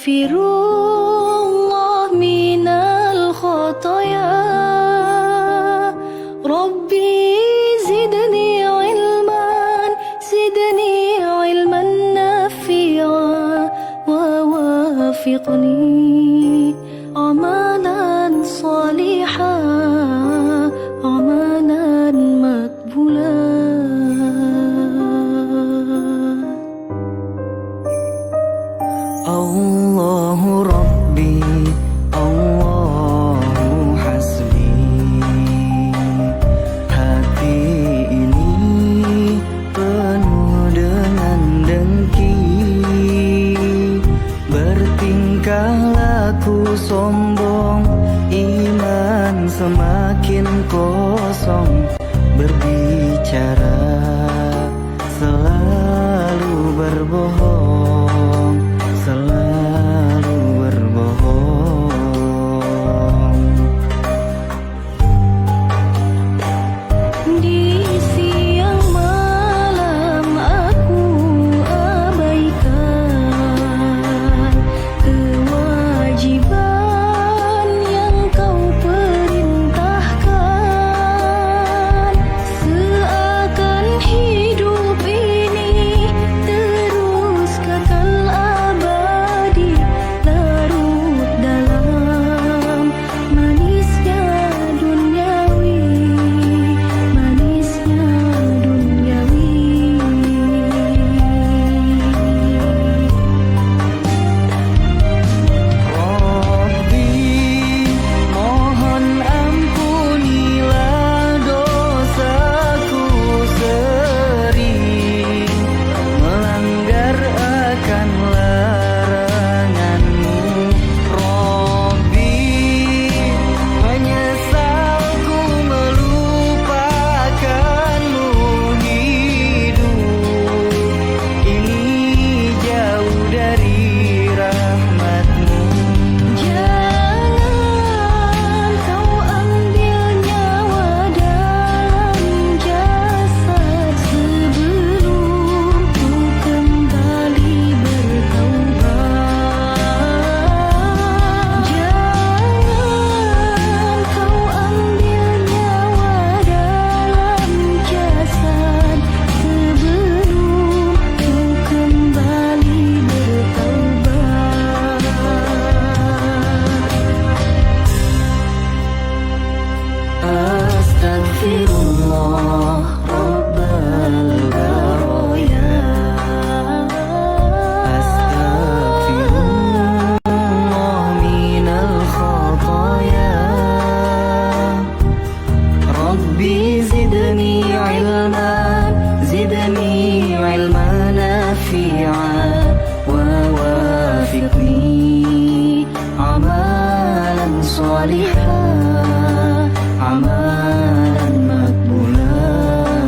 Astaghfirullah minal khotoya. Rabbi zidni ilman nafi'a wa wafiqni amalan salihah, amalan makbulah. Allahu Rabbi, Allahu hasbi. Hati ini penuh dengan dengki, bertingkah laku sombong, iman semakin kosong, berbicara selalu berbohong, selalu berbohong. Di siang malam aku abaikan kewajiban yang kau perintahkan. Seakan hidup ini terus kekal abadi, larut dalam manisnya duniawi, manisnya duniawi. Rabbi, mohon ampunilah dosaku sering melanggar akan larangan-Mu. Rabbi, menyesalku melupakan-Mu, hidup ini jauh dari rahmat-Mu. Jangan kau ambil nyawa dalam jasad sebelum ku kembali bertaubat. Jangan kau ambil nyawa dalam jasad sebelum ku kembali bertaubat. Astaghfirullah Rabbal Baraya. Astaghfirullah minal khotoya. Rabbi zidni ilman nafi'a wa wafiqni amalan salihah, amalan makbulah.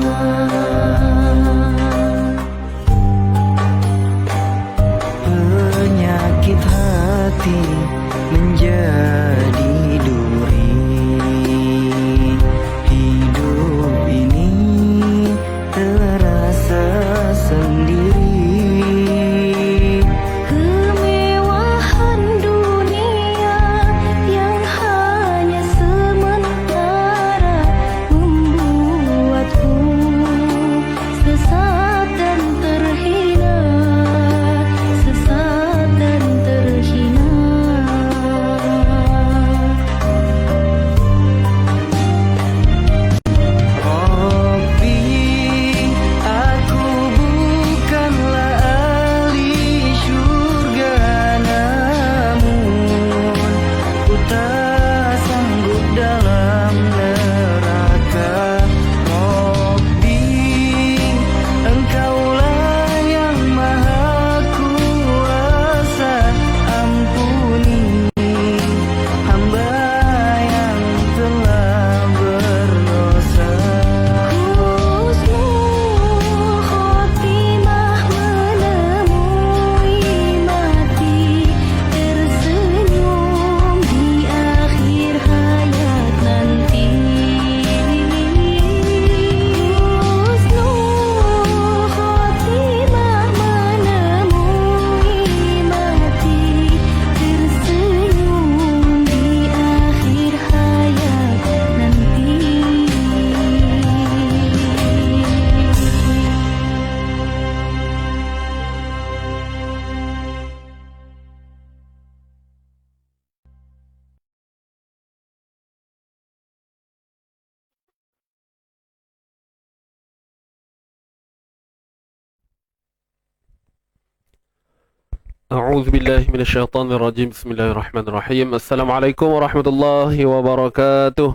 أعوذ بالله من الشيطان الرجيم. بسم الله الرحمن الرحيم. السلام عليكم ورحمة الله وبركاته.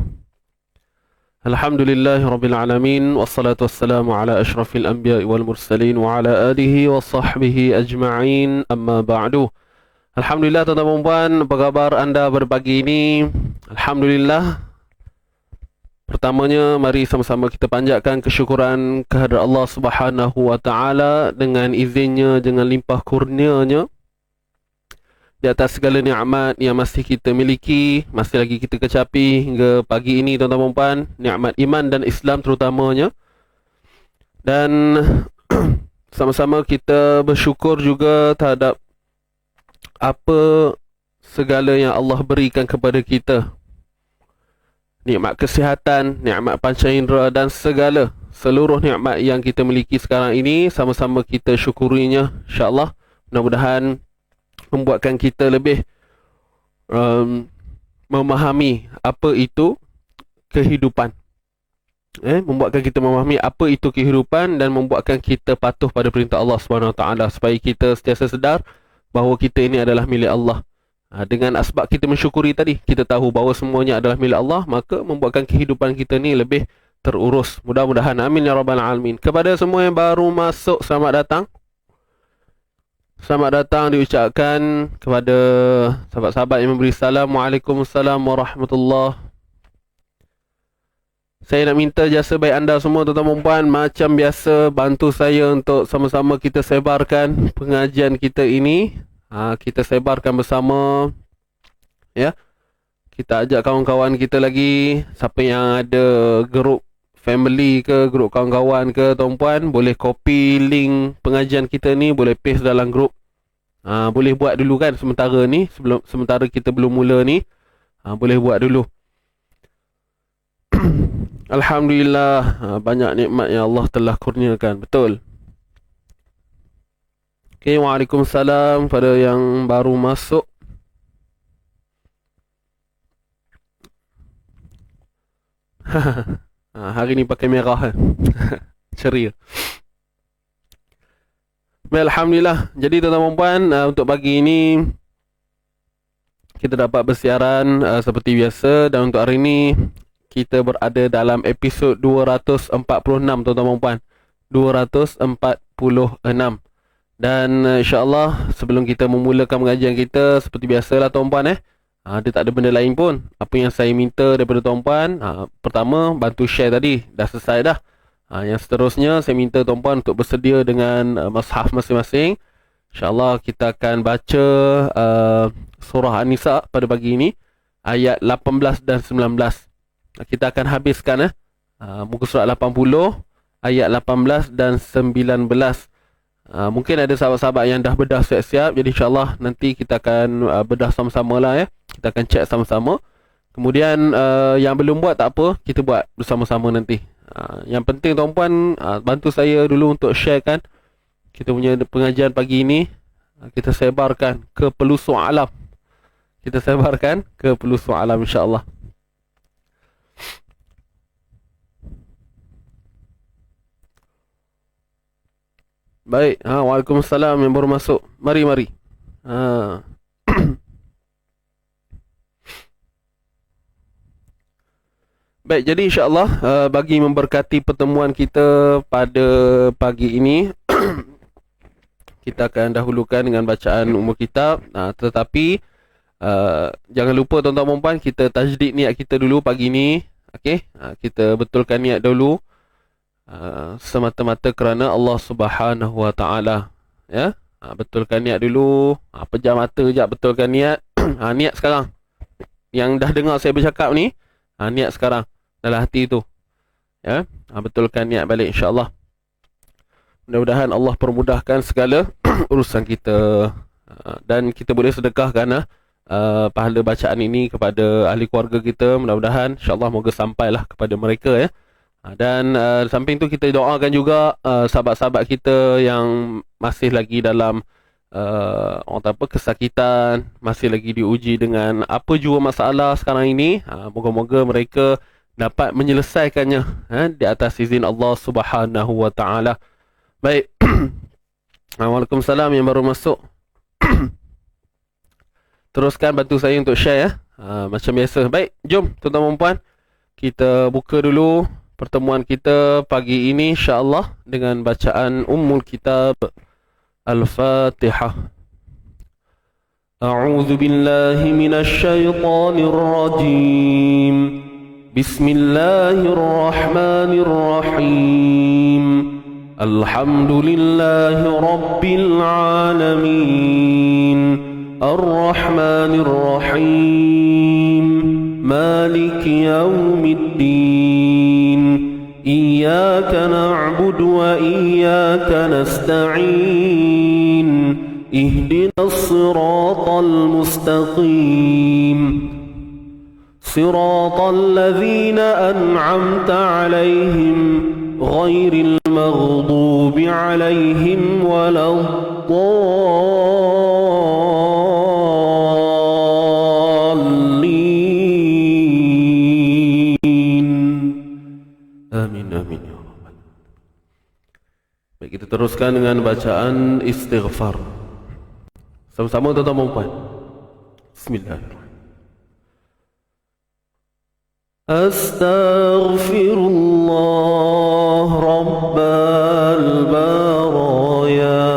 الحمد لله رب العالمين، والصلاة والسلام على أشرف الأنبياء والمرسلين وعلى آله وصحبه أجمعين. أما بعد. Alhamdulillah tuan-tuan dan puan, apa khabar anda pada pagi ini? Alhamdulillah. Pertamanya, mari sama-sama kita panjatkan kesyukuran kehadrat Allah Subhanahu wa taala dengan izinnya, dengan limpah kurnianya di atas segala nikmat yang masih kita miliki, masih lagi kita kecapi hingga pagi ini tuan-tuan dan puan, nikmat iman dan Islam terutamanya. Dan sama-sama kita bersyukur juga terhadap apa segala yang Allah berikan kepada kita. Nikmat kesihatan, nikmat panca indera dan seluruh nikmat yang kita miliki sekarang ini, sama-sama kita syukurinya, insya-Allah. Mudah-mudahan membuatkan kita lebih memahami apa itu kehidupan. Membuatkan kita memahami apa itu kehidupan dan membuatkan kita patuh pada perintah Allah Subhanahu Wa Taala, supaya kita sentiasa sedar bahawa kita ini adalah milik Allah. Dengan asbab kita mensyukuri tadi, kita tahu bahawa semuanya adalah milik Allah, maka membuatkan kehidupan kita ni lebih terurus. Mudah-mudahan, amin ya rabbal alamin. Kepada semua yang baru masuk, selamat datang. Selamat datang diucapkan kepada sahabat-sahabat yang memberi salam. Waalaikumsalam warahmatullahi. Saya nak minta jasa baik anda semua tuan-tuan dan puan, macam biasa bantu saya untuk sama-sama kita sebarkan pengajian kita ini. Kita sebarkan bersama, ya. Kita ajak kawan-kawan kita lagi, siapa yang ada grup family ke, grup kawan-kawan ke, tuan-puan, boleh copy link pengajian kita ni, boleh paste dalam grup. Boleh buat dulu kan sementara ni, sementara kita belum mula ni. Boleh buat dulu. Alhamdulillah, banyak nikmat yang Allah telah kurniakan. Betul. Okay, waalaikumsalam pada yang baru masuk. Hari ni pakai merah. Ceria. Alhamdulillah. Jadi tuan-tuan dan puan, untuk pagi ini kita dapat bersiaran seperti biasa, dan untuk hari ini kita berada dalam episod 246 tuan-tuan dan puan. 246. Dan insya-Allah sebelum kita memulakan pengajian kita, seperti biasalah tuan-puan, dia tak ada benda lain pun. Apa yang saya minta daripada tuan-puan, pertama bantu share tadi, dah selesai dah. Yang seterusnya saya minta tuan-puan untuk bersedia dengan mushaf masing-masing. InsyaAllah kita akan baca surah An-Nisa pada pagi ini, ayat 18 dan 19. Kita akan habiskan muka surat 80, ayat 18 dan 19. Mungkin ada sahabat-sahabat yang dah bedah siap-siap, jadi insyaAllah nanti kita akan bedah sama-sama lah, ya. Kita akan cek sama-sama. Kemudian yang belum buat tak apa, kita buat bersama-sama nanti. Yang penting tuan-puan, bantu saya dulu untuk sharekan kita punya pengajian pagi ini. Kita sebarkan ke pelosok alam. Kita sebarkan ke pelosok alam, insya-Allah. Baik, waalaikumsalam yang baru masuk. Mari. Baik, jadi insya-Allah bagi memberkati pertemuan kita pada pagi ini, kita akan dahulukan dengan bacaan umur kitab. Tetapi jangan lupa tuan-tuan dan puan, kita tajdid niat kita dulu pagi ini. Okey, kita betulkan niat dulu. Semata-mata kerana Allah Subhanahu wa taala, ya. Betulkan niat dulu. Pejam mata jap, betulkan niat. Niat sekarang. Yang dah dengar saya bercakap ni, niat sekarang dalam hati tu, ya. Betulkan niat balik, insya-Allah. Mudah-mudahan Allah permudahkan segala urusan kita, dan kita boleh sedekahkan pahala bacaan ini kepada ahli keluarga kita. Mudah-mudahan insya-Allah moga sampailah kepada mereka, ya. Dan samping tu kita doakan juga sahabat-sahabat kita yang masih lagi dalam kesakitan, masih lagi diuji dengan apa jua masalah sekarang ini. Moga-moga mereka dapat menyelesaikannya di atas izin Allah Subhanahu wa taala. Baik. Waalaikumsalam yang baru masuk. Teruskan bantu saya untuk share ya. Macam biasa. Baik, jom tuan-tuan dan puan. Kita buka dulu pertemuan kita pagi ini insya-Allah dengan bacaan Ummul Kitab Al-Fatihah. A'udzu billahi minasy syaithanir rajim. Bismillahirrahmanirrahim. Alhamdulillahi rabbil alamin. Ar-Rahmanir Rahim. Maliki yaumiddin. Iyyaka na'budu wa iyyaka nasta'in. Ihdinas siratal mustaqim. Siratal ladzina an'amta 'alaihim ghairil maghdubi 'alaihim waladdallin. Amin amin ya rabbal. Baik, kita teruskan dengan bacaan istighfar. Sama-sama tuan-tuan dan puan. Bismillahirrahmanirrahim. Astaghfirullah Rabbal Baraya.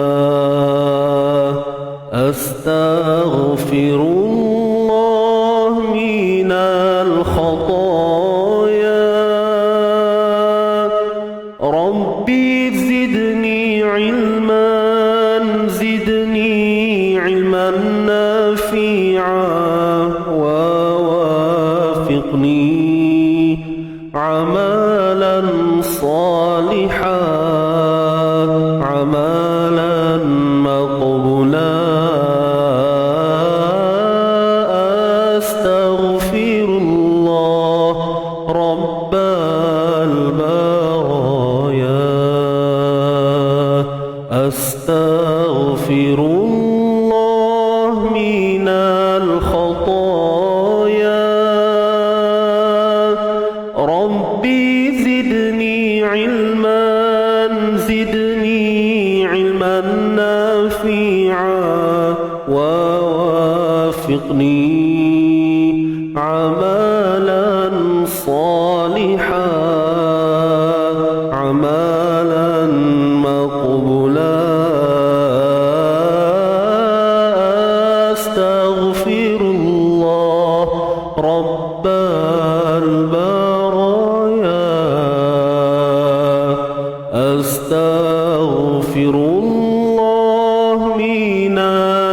Astaghfirullah minal khataya. Rabbi zidni ilman, zidni ilman nafi'a wa wafiqni عملا صالحا عملا مقبولا أستغفر الله رب البرايا أستغفر الله من الخطايا ربي زدني علما نافعا ووافقني عملا صالحا عملا مقبولا أستغفر الله رب البرايا أستغفر الله من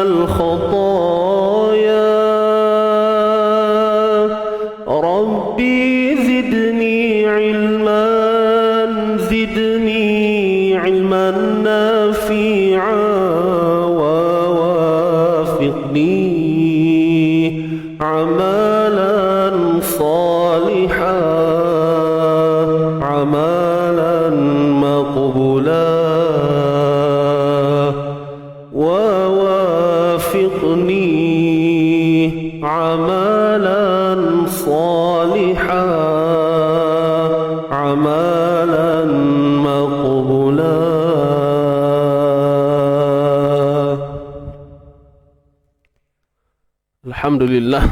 الخطايا ربي زدني علما نافعا ووافقني عملا صالحا عملا مقبولا ووافقني عملا صالحا عملا مقبولا. Alhamdulillah.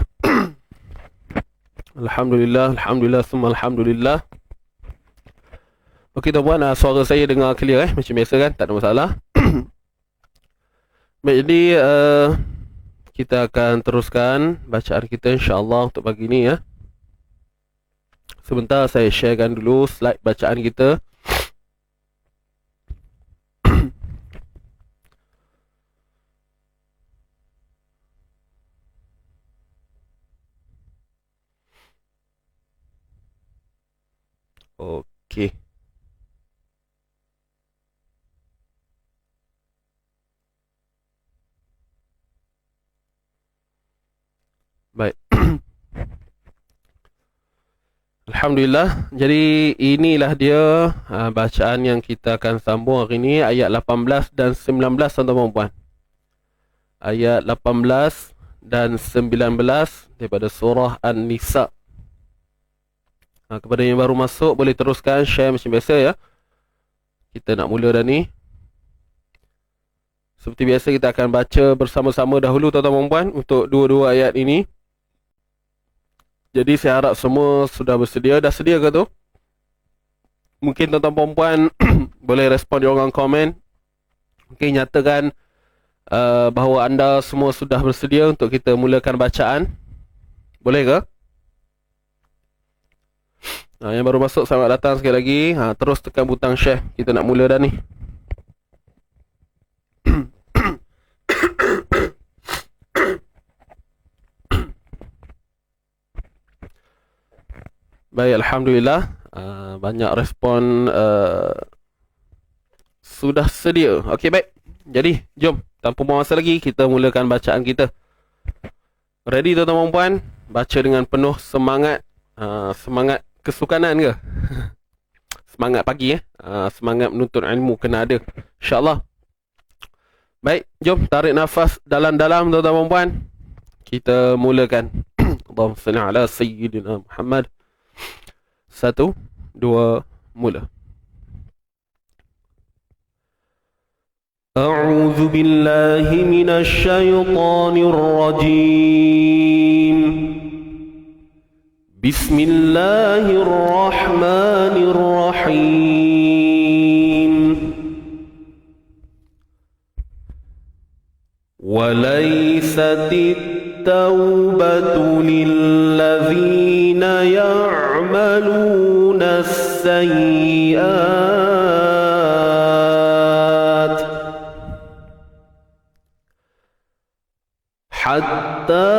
Alhamdulillah, semua alhamdulillah. Okey tuan-puan, suara saya dengar clear macam biasa kan, tak ada masalah. Baik, jadi kita akan teruskan bacaan kita insya-Allah untuk pagi ni ya. Sebentar saya sharekan dulu slide bacaan kita. Okey. Baik. Alhamdulillah. Jadi inilah dia bacaan yang kita akan sambung hari ini, ayat 18 dan 19 tuan-tuan dan puan. Ayat 18 dan 19 daripada surah An-Nisa. Kepada yang baru masuk boleh teruskan share macam biasa ya. Kita nak mula dah ni. Seperti biasa kita akan baca bersama-sama dahulu tuan-tuan dan puan untuk dua-dua ayat ini. Jadi saya harap semua sudah bersedia. Dah sedia ke tu? Mungkin tuan-tuan dan puan boleh respon di orang komen. Mungkin nyatakan bahawa anda semua sudah bersedia untuk kita mulakan bacaan. Boleh ke? Yang baru masuk, selamat datang sekali lagi. Terus tekan butang share. Kita nak mula dah ni. Baik, Alhamdulillah. Banyak respon sudah sedia. Okey, baik. Jadi, jom. Tanpa buang masa lagi, kita mulakan bacaan kita. Ready tuan-tuan dan puan? Baca dengan penuh semangat. Semangat kesukanan ke? Semangat pagi semangat menuntut ilmu kena ada, InsyaAllah. Baik, jom tarik nafas dalam-dalam tuan-tuan dan puan. Kita mulakan. Allahumma salli ala Sayyidina Muhammad. 1, 2, mula. A'udzu billahi minasy syaithanir rajim. Bismillahirrahmanirrahim. Walaisatit taubatu lilladzina ya'maluna as-sayyi'at hatta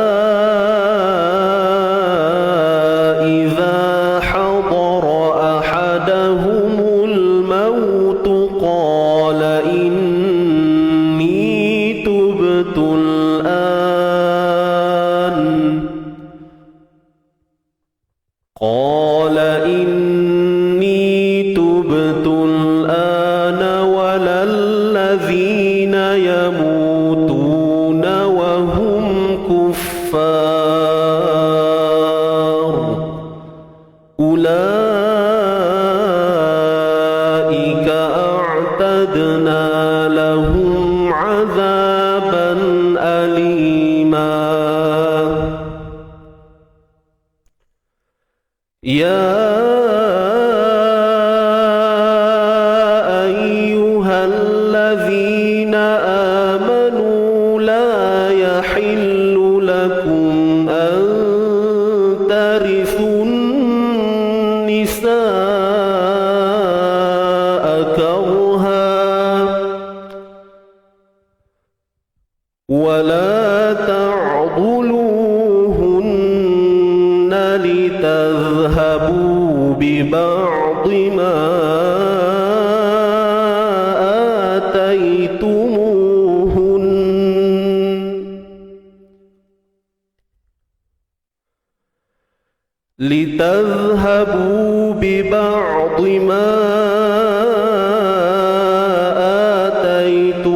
لتذهبوا ببعض ما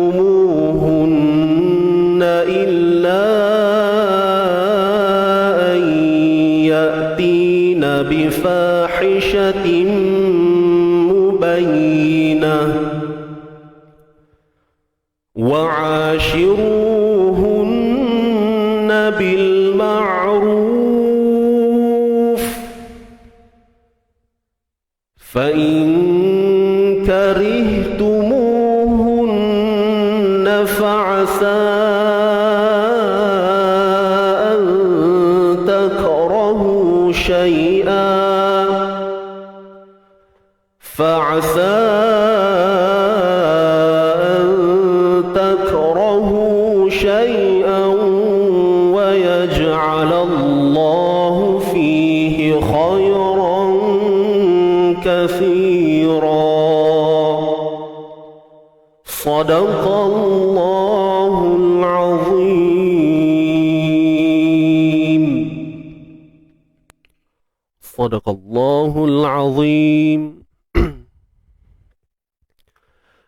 آتيتموهن إلا أن يأتين بفاحشة مبينة وعاشروهن بالمعروف فإن كرهتموهن فعسى أن تكرهوا شيئا ويجعل الله فيه خيرا كثيرا صدق الله العظيم صدق الله العظيم.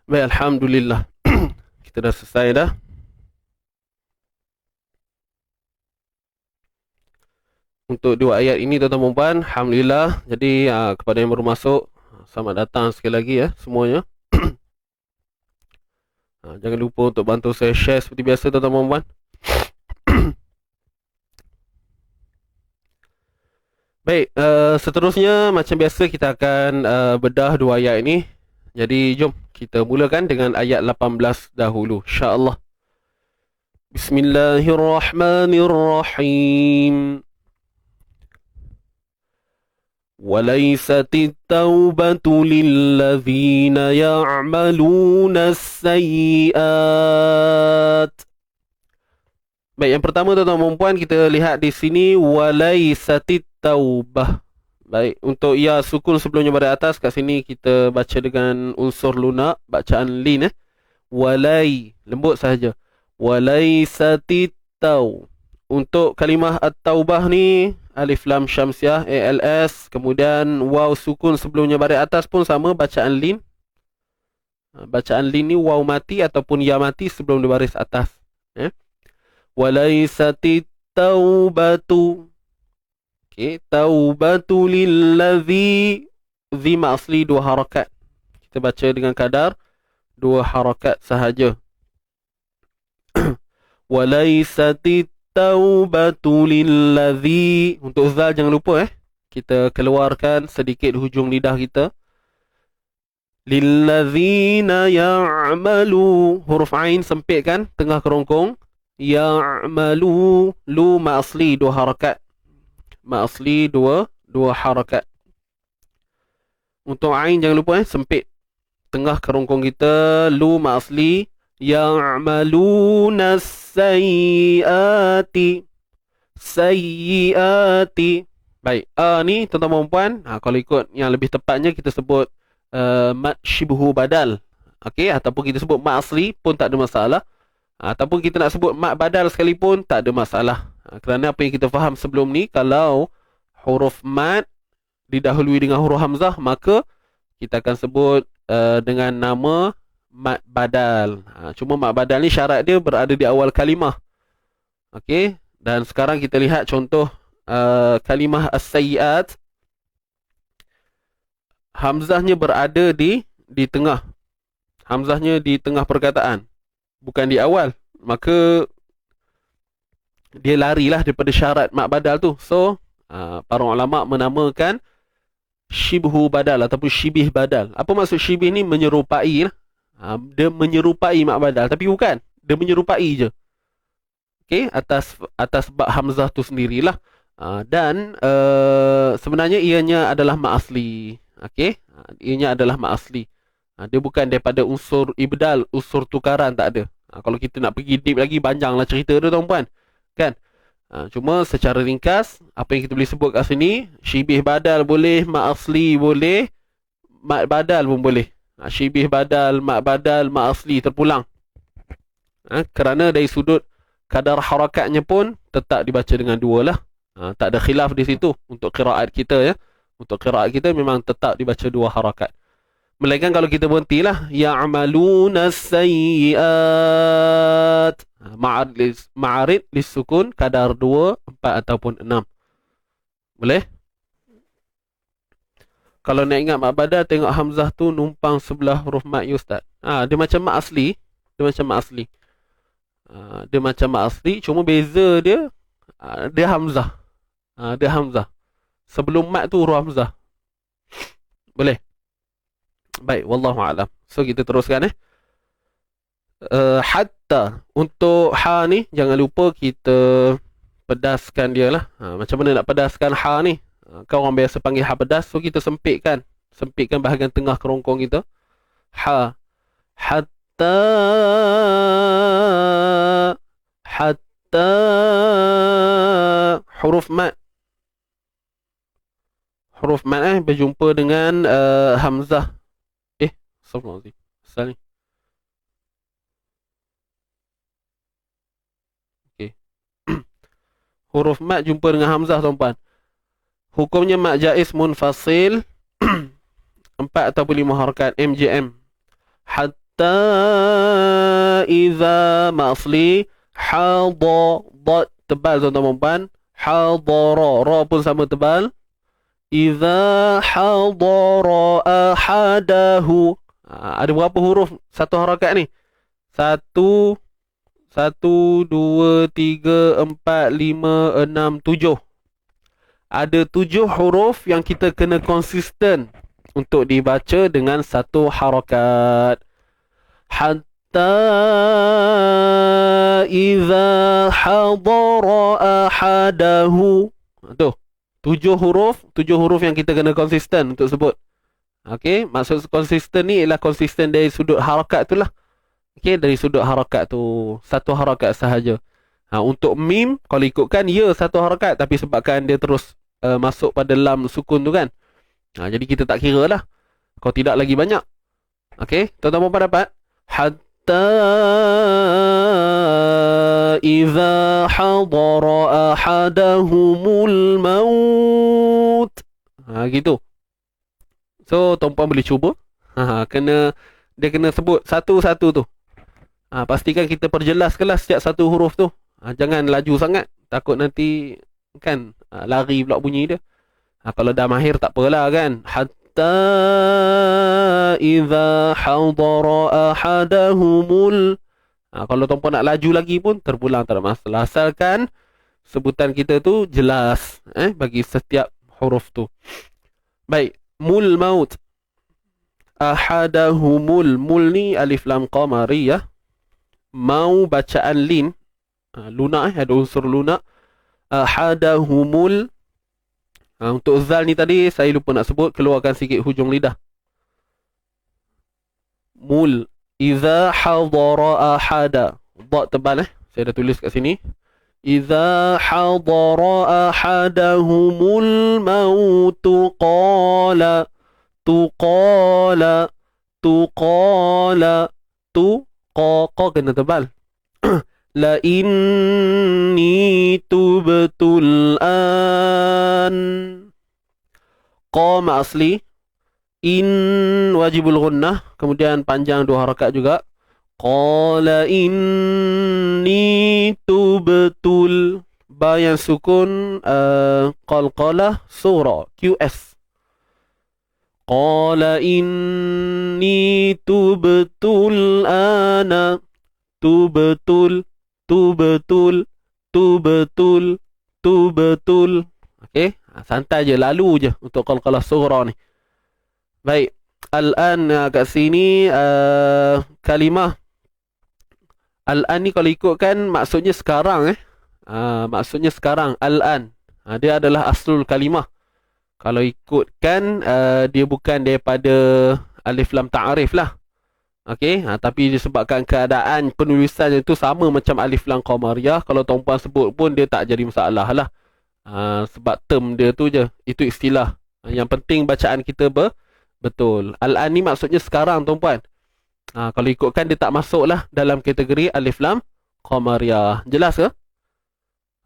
Baik, Alhamdulillah. Kita dah selesai dah. Untuk dua ayat ini tuan-tuan dan puan, Alhamdulillah. Jadi kepada yang baru masuk, selamat datang sekali lagi ya semuanya. Jangan lupa untuk bantu saya share seperti biasa tuan-tuan dan puan. Baik, seterusnya macam biasa kita akan bedah dua ayat ini. Jadi jom kita mulakan dengan ayat 18 dahulu, insya-Allah. Bismillahirrahmanirrahim. وليست التوبة للذين يعملون السيئات. Baik, yang pertama tuan-tuan dan puan, kita lihat di sini walaisatit taubah. Baik, untuk ya sukun sebelumnya pada atas, kat sini kita baca dengan unsur lunak, bacaan lin walai, lembut sahaja. Walaisatit tau. Untuk kalimah at-taubah ni alif lam syamsiah ALS, kemudian waw sukun sebelumnya baris atas pun sama, bacaan lin. Bacaan lin ni waw mati ataupun ya mati sebelum di baris atas. Walaisatit taubatu. Okey, taubatu lillazi, zima asli dua harakat. Kita baca dengan kadar dua harakat sahaja. Walaisatit taubatu lillazi, untuk zal jangan lupa kita keluarkan sedikit hujung lidah kita. Lillazina ya'malu, huruf ain sempit kan, tengah kerongkong. Ya'malu, lu ma asli dua harakat. Ma asli dua harakat. Untuk ain jangan lupa sempit, tengah kerongkong kita, lu ma asli. Ya'maluna sayyiati, sayyiati. Baik, ni tuan-tuan dan puan, kalau ikut yang lebih tepatnya kita sebut mat syibhu badal. Okey, ataupun kita sebut mat asli pun tak ada masalah. Ataupun kita nak sebut mat badal sekalipun tak ada masalah. Kerana apa yang kita faham sebelum ni, kalau huruf mat didahului dengan huruf hamzah, maka kita akan sebut dengan nama mat badal. Cuma mat badal ni syarat dia berada di awal kalimah. Okey, dan sekarang kita lihat contoh kalimah as-sayyiat. Hamzahnya berada di tengah. Hamzahnya di tengah perkataan, bukan di awal. Maka dia larilah daripada syarat mat badal tu. So para ulama menamakan syibhu badal ataupun syibih badal. Apa maksud syibih ni? Menyerupai lah. Dia menyerupai mat badal, tapi bukan, dia menyerupai je. Okey, atas bab hamzah tu sendirilah. Dan sebenarnya ianya adalah mat asli. Okey, ianya adalah mat asli. Dia bukan daripada unsur ibdal, unsur tukaran, tak ada. Kalau kita nak pergi deep lagi, panjanglah cerita tu tuan-puan, kan? Cuma secara ringkas, apa yang kita boleh sebut kat sini, syibih badal boleh, mat asli boleh, mat badal pun boleh. Syibih badal, mat asli terpulang. Kerana dari sudut kadar harakatnya pun tetap dibaca dengan dua lah. Tak ada khilaf di situ untuk qiraat kita ya. Untuk qiraat kita memang tetap dibaca dua harakat. Melainkan kalau kita berhentilah ya'maluna sayyiat, ma'arid lisukun kadar 2, 4 ataupun 6. Boleh? Kalau nak ingat mat badal, tengok hamzah tu numpang sebelah huruf mat ya ustaz. Dia macam mat asli. Dia macam mat asli. Dia macam mat asli, cuma beza dia dia hamzah. Dia hamzah. Sebelum mat tu huruf hamzah. Boleh? Baik, wallahu a'lam. So kita teruskan hatta. Untuk ha ni jangan lupa kita pedaskan dia lah. Macam mana nak pedaskan ha ni? Kau orang biasa panggil ha pedas, so kita sempitkan bahagian tengah kerongkong kita. Ha. Hatta huruf mat berjumpa dengan hamzah. Astagfirullahaladzim. Asal ni. Okey. Huruf mat jumpa dengan hamzah tuan-puan. Hukumnya mat jaiz munfasil 4 ataupun 5 harakat MJM. Hatta iza mat asli hadadat, tebal tuan-tuan. Hadara, ra pun sama tebal. Iza hadara ahadahu. Ada berapa huruf satu harakat ni? Satu, satu, dua, tiga, empat, lima, enam, tujuh. Ada 7 huruf yang kita kena konsisten untuk dibaca dengan satu harakat. Hatta iza hadara ahadahu. Tu, 7 huruf, 7 huruf yang kita kena konsisten untuk sebut. Okey, maksud konsisten ni ialah konsisten dari sudut harakat tu lah. Okey, dari sudut harakat tu, satu harakat sahaja. Untuk mim, kalau ikutkan, ya satu harakat, tapi sebabkan dia terus masuk pada lam sukun tu kan. Jadi kita tak kira lah. Kalau tidak lagi banyak. Okey, tuan-tuan puan dapat? Hatta iza hadara ahadahumul maut. Gitu. So, tuan-puan boleh cuba. Dia kena sebut satu-satu tu. Pastikan kita perjelaskanlah setiap satu huruf tu. Jangan laju sangat. Takut nanti kan lari pula bunyi dia. Kalau dah mahir tak apalah kan. Hatta iza hadara ahadahumul. Kalau tuan-puan nak laju lagi pun terpulang, tak ada masalah. Asalkan sebutan kita tu jelas bagi setiap huruf tu. Baik, mul maut. Ahadahumul. Mul ni alif lam qamariyah. Mau bacaan lin. Lunak ada unsur lunak. Ahadahumul. Untuk zal ni tadi saya lupa nak sebut, keluarkan sikit hujung lidah. Mul. Iza hadara ahada. Dha tebal saya dah tulis kat sini. Iza hadara ahadahumul mautu qala. Tuqala. Tuqala. Tu. Qa kena tebal. La inni tubtul an. Qa asli. In wajibul gunnah. Kemudian panjang 2 harakat juga. Qala inni tubtul. Ba yang sukun qalqalah surah QS. Qala inni tubtul ana. Tubtul. Tubtul. Tubtul. Tubtul. Okey, santai je, lalu je untuk qalqalah surah ni. Baik, al-an kat sini kalimah. Al-an ni kalau ikutkan maksudnya sekarang maksudnya sekarang, al-an. Dia adalah aslul kalimah. Kalau ikutkan dia bukan daripada alif lam ta'arif lah. Okey, tapi disebabkan keadaan penulisan itu sama macam alif lam qamariyah, kalau tuan-puan sebut pun dia tak jadi masalah lah. Sebab term dia tu je, itu istilah. Yang penting bacaan kita betul. Al-an ni maksudnya sekarang tuan-puan. Kalau ikutkan dia tak masuk lah dalam kategori alif lam qamariyah. Jelas ke?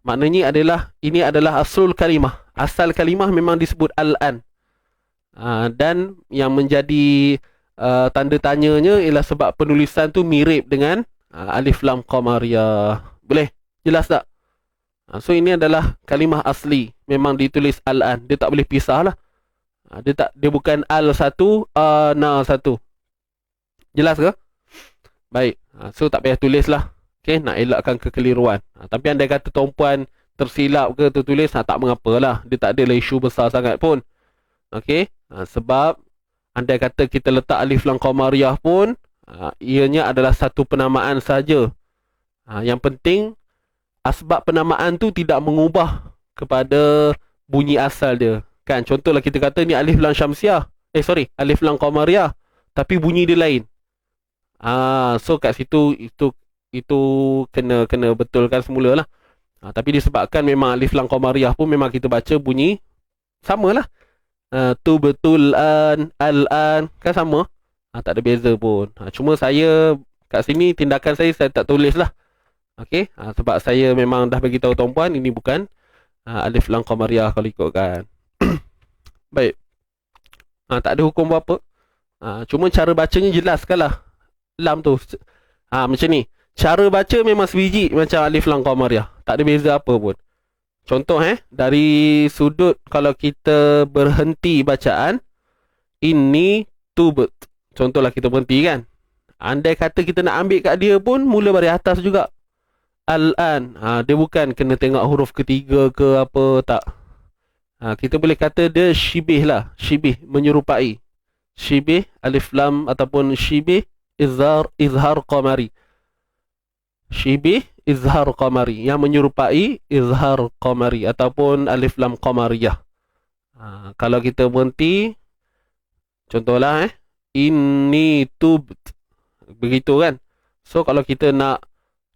Maknanya ini adalah aslul kalimah. Asal kalimah memang disebut al-an. Dan yang menjadi tanda tanyanya ialah sebab penulisan tu mirip dengan alif lam qamariyah. Boleh? Jelas tak? So ini adalah kalimah asli. Memang ditulis al-an. Dia tak boleh pisah lah. Dia bukan al-1, na-1. Jelas ke? Baik. So tak payah tulis lah. Okay, nak elakkan kekeliruan. Tapi andai kata tuan-puan tersilap ke tertulis, tak mengapalah. Dia tak adalah isu besar sangat pun. Okay. Sebab andai kata kita letak alif lam qamariyah pun, ianya adalah satu penamaan saja. Yang penting asbab penamaan tu tidak mengubah kepada bunyi asal dia. Kan, contohlah kita kata ni alif lam syamsiah. Alif lam qamariyah, tapi bunyi dia lain. So kat situ itu kena betulkan semula lah. Tapi disebabkan memang alif lam qamariyah pun memang kita baca bunyi samalah. Tu betul al-an kan sama. Tak ada beza pun. Cuma saya kat sini tindakan saya tak tulis lah. Okey, sebab saya memang dah bagi tahu tuan-puan ini bukan alif lam qamariyah kalau ikutkan. Baik. Tak ada hukum apa. Cuma cara bacanya jelaskanlah. Lam tu. Macam ni. Cara baca memang sebiji macam alif lam qamariyah. Tak ada beza apa pun. Contoh dari sudut kalau kita berhenti bacaan, ini tubt. Contohlah kita berhenti kan. Andai kata kita nak ambil kat dia pun mula baris atas juga. Al-an. Dia bukan kena tengok huruf ketiga ke apa, tak. Kita boleh kata dia syibih lah. Syibih, menyerupai. Syibih, alif lam ataupun syibih, izhar qamari. Syibih, izhar qamari. Yang menyerupai izhar qamari ataupun alif lam qamariyah. Kalau kita berhenti, contohlah inni tubt. Begitu kan. So kalau kita nak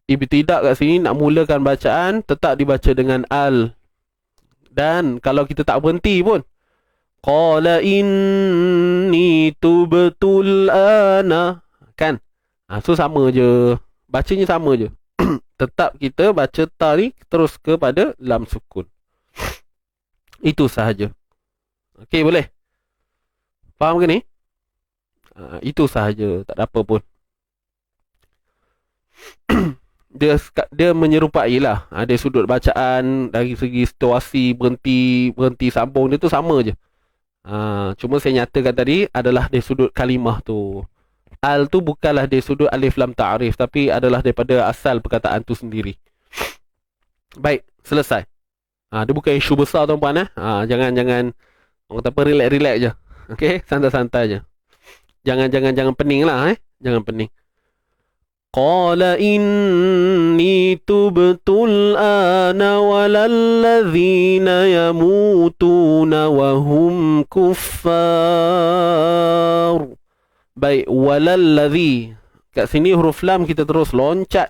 ibtidak kat sini, nak mulakan bacaan, tetap dibaca dengan al. Dan kalau kita tak berhenti pun, qala inni tubtul ana, kan? So sama je, bacanya sama je. Tetap kita baca ta ni terus kepada lam sukun. Itu sahaja. Okey, boleh? Faham ke ni? Itu sahaja, tak ada apa pun. Dia menyerupai lah. Dia sudut bacaan dari segi situasi, berhenti sambung dia tu sama je. Cuma saya nyatakan tadi adalah dari sudut kalimah tu. Al tu bukanlah dari sudut alif lam ta'rif, tapi adalah daripada asal perkataan tu sendiri. Baik, selesai. Dia bukan isu besar tuan-puan. Jangan orang kata apa, relax je. Okey, santai-santai je. Jangan pening lah. Jangan pening. Qala inni tubtul ana walalladzina yamutuna wa hum kuffar. Baik, walalladzi. Kat sini huruf lam kita terus loncat.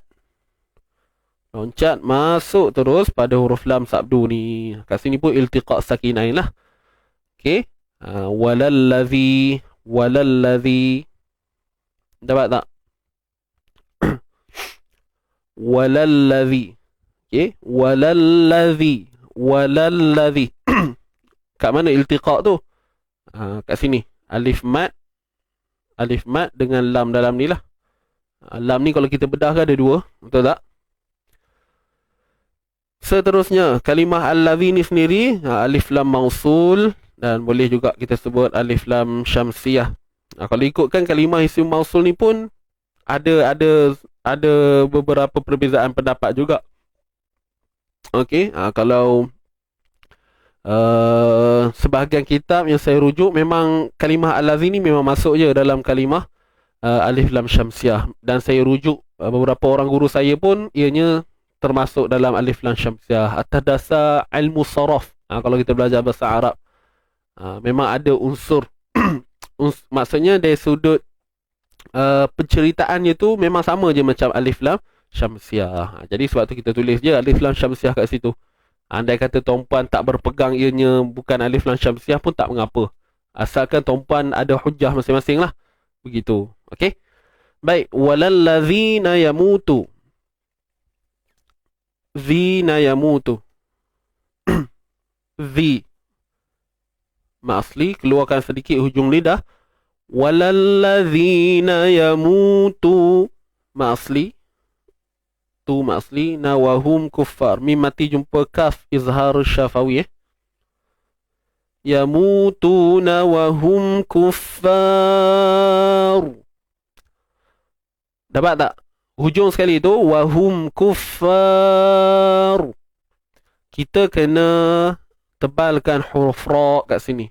Loncat masuk terus pada huruf lam sabdu ni. Kat sini pun iltiqa' sakinain lah. Okey. Walalladzi. Dapat tak? Walalladzi. Okey, walalladzi. Kat mana iltiqa' tu? Kat sini. Alif mat dengan lam dalam ni lah. Lam ni kalau kita bedahkan ada dua, betul tak? Seterusnya, kalimah al-ladzi ni sendiri, alif lam mausul, dan boleh juga kita sebut alif lam syamsiyah. Kalau ikutkan kalimah isim mausul ni pun ada beberapa perbezaan pendapat juga. Okey, kalau sebahagian kitab yang saya rujuk, memang kalimah al-ladzi ni memang masuk je dalam kalimah alif lam syamsiyah. Dan saya rujuk beberapa orang guru saya pun ianya termasuk dalam alif lam syamsiyah atas dasar ilmu saraf. Kalau kita belajar bahasa Arab, memang ada unsur maksudnya dari sudut penceritaannya tu memang sama je macam alif lam syamsiyah. Jadi sebab tu kita tulis je alif lam syamsiyah kat situ. Andai kata tuan-puan tak berpegang ianya bukan alif lam syamsiyah pun tak mengapa. Asalkan tuan-puan ada hujah masing-masing lah. Begitu. Okey. Baik. Walalladzina yamutu. Zina yamutu. Zi. Asli keluarkan sedikit hujung lidah. Walalladzina yamutu. Asli. Tu asli nawahum kuffar. Mim mati jumpa kaf izhar syafawi. Yamutuna wahum kuffar. Dapat tak? Hujung sekali tu wahum kuffar. Kita kena tebalkan huruf ra kat sini.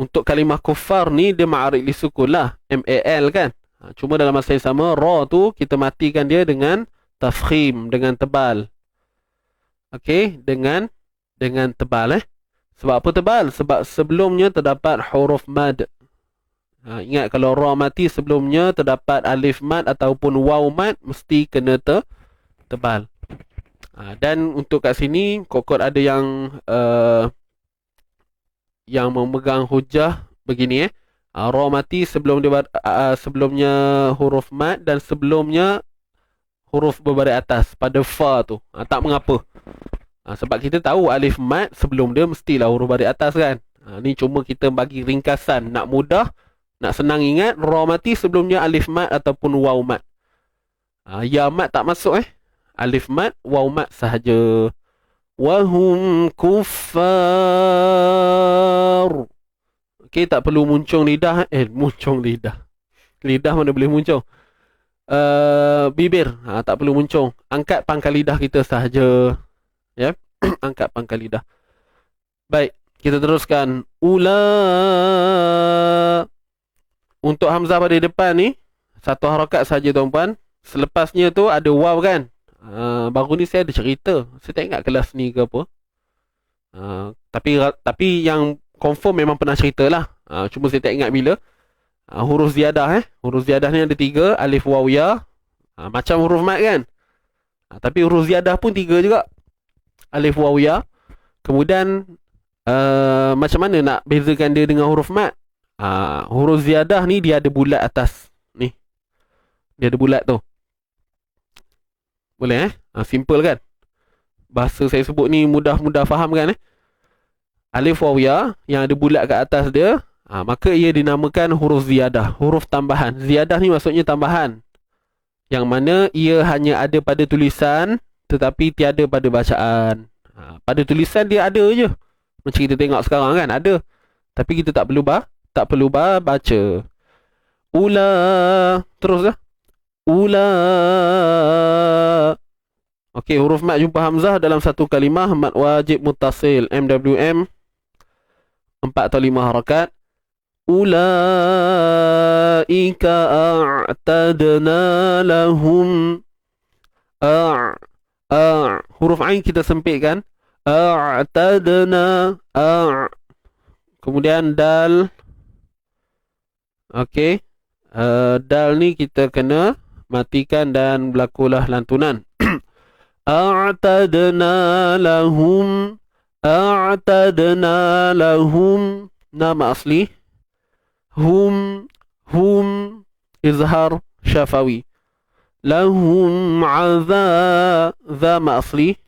Untuk kalimah kuffar ni dia ma'arid li sukun lah, MAL kan. Cuma dalam masa yang sama ra tu kita matikan dia dengan tafkhim, dengan tebal. Okey, dengan tebal Sebab apa tebal? Sebab sebelumnya terdapat huruf mad. Ingat kalau ra mati sebelumnya terdapat alif mad ataupun waw mad, mesti kena tebal. Dan untuk kat sini kokot ada yang memegang hujah begini ra mati sebelum dia sebelumnya huruf mad dan sebelumnya huruf berbaris atas pada fa tu. Tak mengapa. Sebab kita tahu alif mad sebelum dia mestilah huruf baris atas kan. Ni cuma kita bagi ringkasan nak mudah, nak senang ingat. Ra mati sebelumnya alif mad ataupun waw mad. Ya mad tak masuk Alif mad, waw mad sahaja. Wahum kuffar. Okey, tak perlu muncung lidah. Muncung lidah. Lidah mana boleh muncung. Bibir tak perlu muncung. Angkat pangkal lidah kita sahaja. Ya. Angkat pangkal lidah. Baik, kita teruskan. Ula. Untuk hamzah pada depan ni satu harakat saja tuan-puan. Selepasnya tu ada waw kan. Baru ni saya ada cerita. Saya tak ingat kelas ni ke apa. Tapi yang confirm memang pernah cerita lah. Cuma saya tak ingat bila. Huruf ziyadah Huruf ziyadah ni ada 3. Alif, waw, ya. Macam huruf mat kan. Tapi huruf ziyadah pun 3 juga. Alif, waw, ya. Kemudian macam mana nak bezakan dia dengan huruf mat? Huruf ziyadah ni dia ada bulat atas. Ni. Dia ada bulat tu. Boleh simple kan? Bahasa saya sebut ni mudah-mudah faham kan Alif, waw, ya yang ada bulat kat atas dia, maka ia dinamakan huruf ziyadah, huruf tambahan. Ziyadah ni maksudnya tambahan, yang mana ia hanya ada pada tulisan tetapi tiada pada bacaan. Pada tulisan dia ada je, macam kita tengok sekarang kan, ada. Tapi kita tak perlu baca. Ula, teruslah. Ula. Okey, huruf mat jumpa hamzah dalam satu kalimah, mat wajib muttasil, MWM, 4 atau 5 harakat. Ulaika a'tadna lahum. Huruf ain kita sempitkan. A'tadna. Kemudian dal. Okey. Dal ni kita kena matikan dan berlakulah lantunan. A'tadna lahum. A'tadna lahum. Nama asli hum izhar syafawi. Lahum azab. Zama asli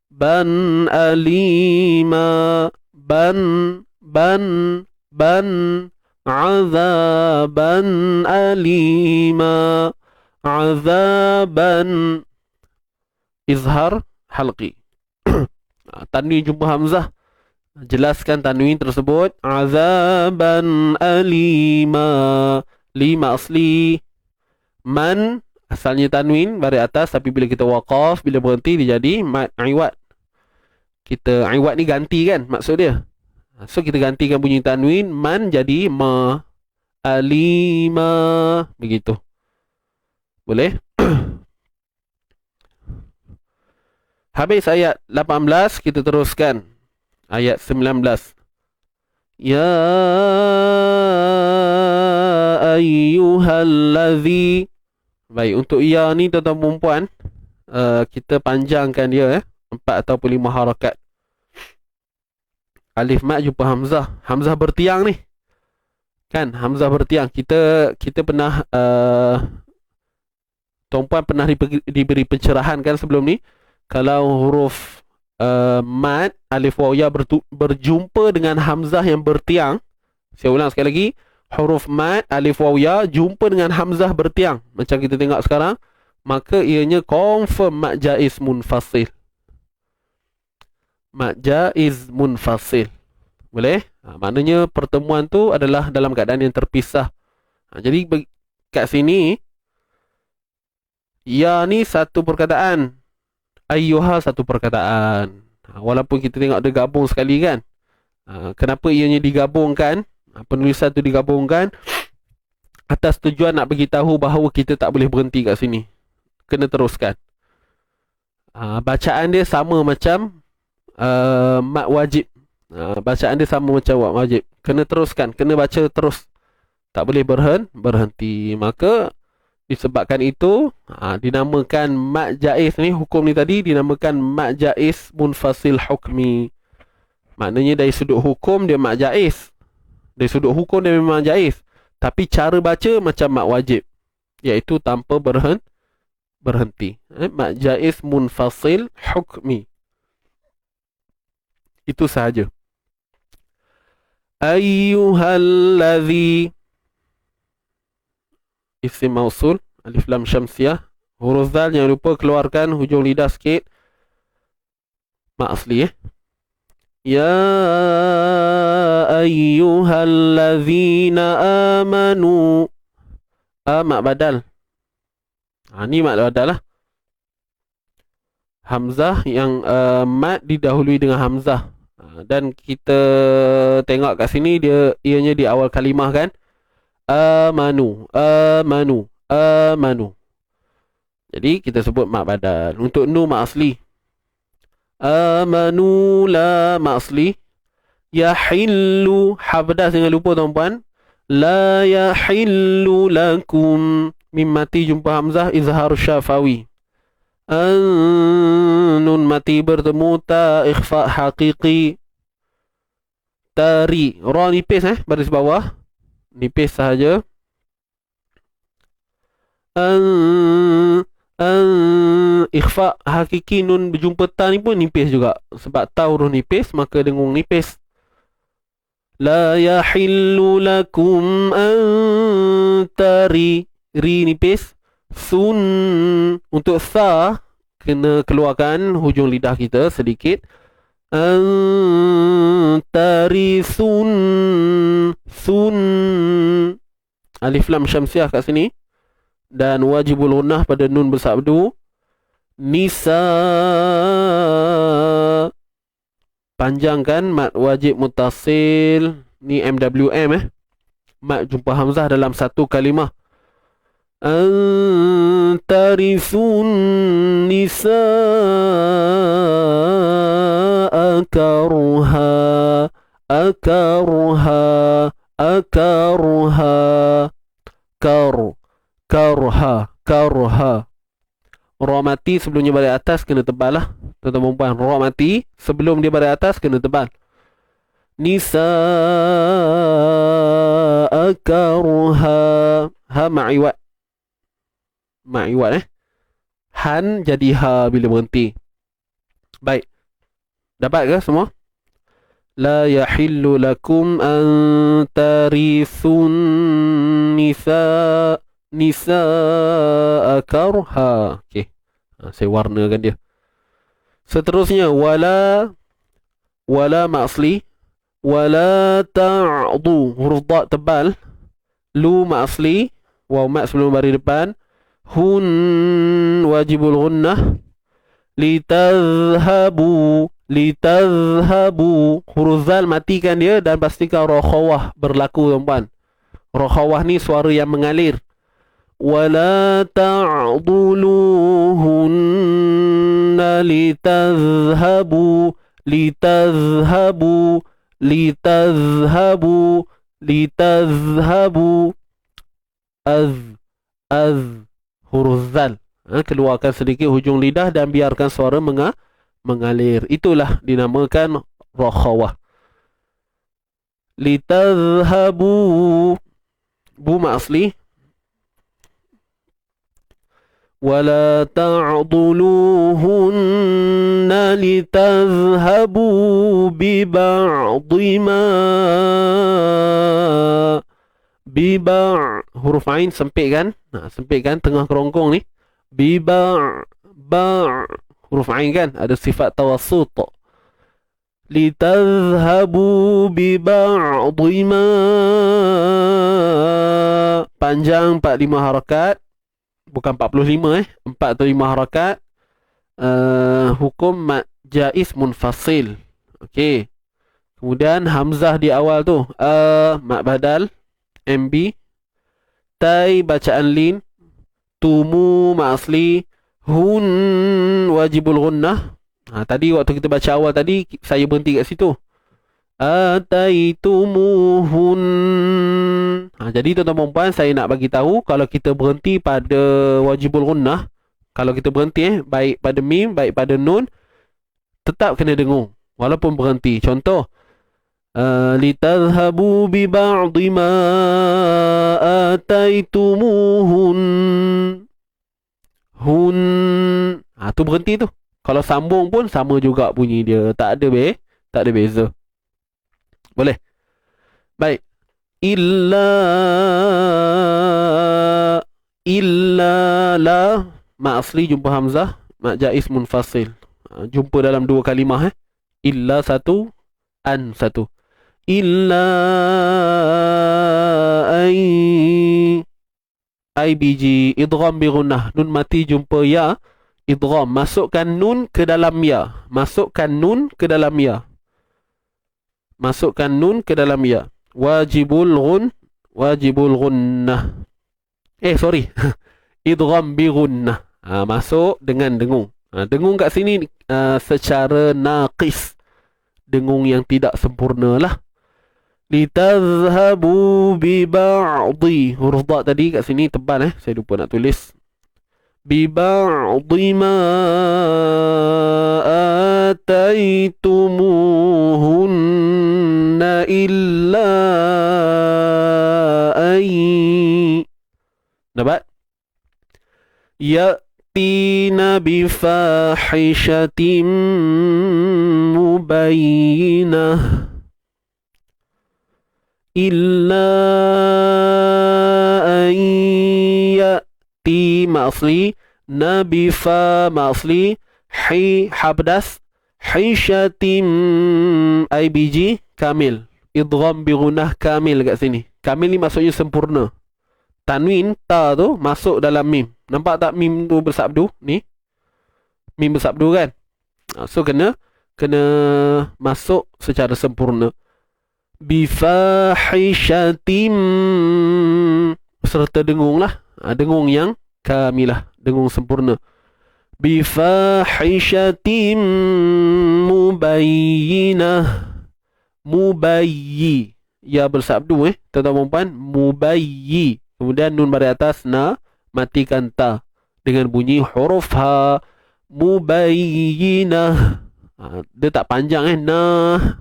ban alima. Ban azaban alima. Azaban izhar halqi. Tanwin jumpa hamzah, jelaskan tanwin tersebut. Azaban alima. Lima asli. Man asalnya tanwin baris atas, tapi bila kita waqaf, bila berhenti dia jadi mat iwad. Kita iwad ni ganti kan maksud dia. So kita gantikan bunyi tanwin, man jadi ma. Alima. Begitu. Boleh? Habis ayat 18, kita teruskan ayat 19. Ya ayyuhallazi. Baik, untuk ya ni tuan-tuan perempuan, kita panjangkan dia 4 ataupun 5 harakat. Alif mat jumpa hamzah. Hamzah bertiang ni. Kan, hamzah bertiang. Kita pernah tuan-puan pernah diberi pencerahan kan sebelum ni. Kalau huruf mat, alif, waw, ya berjumpa dengan hamzah yang bertiang. Saya ulang sekali lagi. Huruf mat, alif, waw, ya jumpa dengan hamzah bertiang, macam kita tengok sekarang, maka ianya confirm mat jaiz munfasil. Mat jaiz munfasil. Boleh? Maknanya pertemuan tu adalah dalam keadaan yang terpisah. Jadi kat sini, ya ni satu perkataan, ayyuha satu perkataan. Walaupun kita tengok dia gabung sekali kan. Kenapa ianya digabungkan? Penulisan tu digabungkan atas tujuan nak bagi tahu bahawa kita tak boleh berhenti kat sini. Kena teruskan. Bacaan dia sama macam mat wajib. Bacaan dia sama macam mat wajib. Kena teruskan, kena baca terus. Tak boleh berhenti. Maka disebabkan itu, dinamakan mat jaiz ni, hukum ni tadi dinamakan mat jaiz munfasil hukmi. Maknanya dari sudut hukum dia mat jaiz. Dari sudut hukum dia memang jaiz. Tapi cara baca macam mat wajib, iaitu tanpa berhenti. Mat jaiz munfasil hukmi. Itu sahaja. Ayyuhallazi. Isim mausul, alif lam syamsiah. Huruf zal jangan lupa keluarkan hujung lidah sikit. Mak asli Ya ayyuhallazina amanu. Mak badal. Ni mak badal lah. Hamzah yang mat didahului dengan hamzah. Dan kita tengok kat sini ianya di awal kalimah kan. Amanu, amanu, amanu. Jadi kita sebut mak badal. Untuk nu mak asli. Amanu la mak asli. Yahillu, ha pedas jangan lupa tuan-puan. La yahillu lakum. Mim mati jumpa hamzah izhar syafawi. Nun mati bertemu ta ikhfa haqiqi. Tari, ra nipis baris bawah. Nipis sahaja. Ikhfa hakiki nun berjumpa ta ni pun nipis juga. Sebab ta huruf nipis maka dengung nipis. La yahillu lakum antari. Ri nipis. Sun. Untuk sa kena keluarkan hujung lidah kita sedikit. Antari sun. Sun. Alif lam syamsiah kat sini. Dan wajibul gunnah pada nun bersabdu. Nisa. Panjangkan mat wajib mutasil. Ni MWM mat jumpa hamzah dalam satu kalimah. Antarisun nisa akarha. Akarha. Akarha. Karha. Karha. Ra mati sebelumnya balik atas kena tebal lah. Tuan-tuan perempuan, ra mati sebelum dia balik atas kena tebal. Nisa akarha. Ha ma'iwat. Ma'iwat Han jadi ha bila berhenti. Baik. Dapat ke semua? La yahillu lakum an tarithun nisa akarha. Okey. Saya warnakan dia. Seterusnya wala mak asli. Wala ta'du, huruf dha tebal. Lu mak asli. Waw mat sebelum baris depan. Hun wajibul gunnah. Litazhabu. Litazhabu. Huruf zal matikan dia dan pastikan rakhawah berlaku tuan-puan. Rakhawah ni suara yang mengalir. Wala ta'duluhunna litazhabu. Litazhabu. Litazhabu. Litazhabu. Az huruf zal. Keluarkan sedikit hujung lidah dan biarkan suara mengalir. Itulah dinamakan rakhawah. Litazhabu. Bu mak asli. Wala ta'duluhunna litazhabu biba'di ma. Biba' huruf ain sempit kan? Sempit kan tengah kerongkong ni. Biba' ba' huruf ain kan? Ada sifat tawassut. Litazhabu biba'di ma. Panjang 45 harakat. Bukan 45 4 atau 5 harakat. Hukum mat jaiz munfasil. Okey. Kemudian hamzah di awal tu mat badal MB. Tai bacaan lin. Tumu mat asli. Hun wajibul gunnah. Tadi waktu kita baca awal tadi saya berhenti kat situ. Ataitumuhun. Jadi tuan-tuan perempuan, saya nak bagi tahu kalau kita berhenti pada wajibul gunnah, kalau kita berhenti baik pada mim, baik pada nun, tetap kena dengung walaupun berhenti. Contoh, litazhabu bi ba'dhi ma ataitumuhun. Hun. Tu berhenti tu. Kalau sambung pun sama juga bunyi dia. Tak ada beza. Boleh. Baik. Illa la mak asli jumpa hamzah, mak jaiz munfasil. Jumpa dalam dua kalimah Illa satu, an satu. Illa IBG. Idgham bi gunnah. Nun mati jumpa ya. Idgham. Masukkan nun ke dalam ya. Masukkan nun ke dalam ya. Masukkan nun ke dalam ya. Wajibul gunnah. Sorry. Idgham bi gunnah. Masuk dengan dengung. Dengung kat sini secara naqis. Dengung yang tidak sempurna lah. Litazhabu bi ba'di. Huruf dha tadi kat sini tebal saya lupa nak tulis. Bi ba'di ma ataitumuhunna illa ay. Dapat? Ya'tina bi fahishatin mubayyinah illa an ya'ti ma'asli nabi fa ma'asli hi habdas hishatim IBG kamil. Idgham bi gunnah kamil kat sini. Kamil ni maksudnya sempurna. Tanwin ta tu masuk dalam mim. Nampak tak mim tu bersabdu ni? Mim bersabdu kan? So kena masuk secara sempurna. Bifahishatim serta dengung lah. Dengung yang kamilah, dengung sempurna. Bifahishatim mubayyinah. Mubayyi. Ya bersabdu tuan-tuan puan, mubayyi. Kemudian nun baris atas na, matikan ta dengan bunyi huruf ha. Mubayyinah. Dia tak panjang na,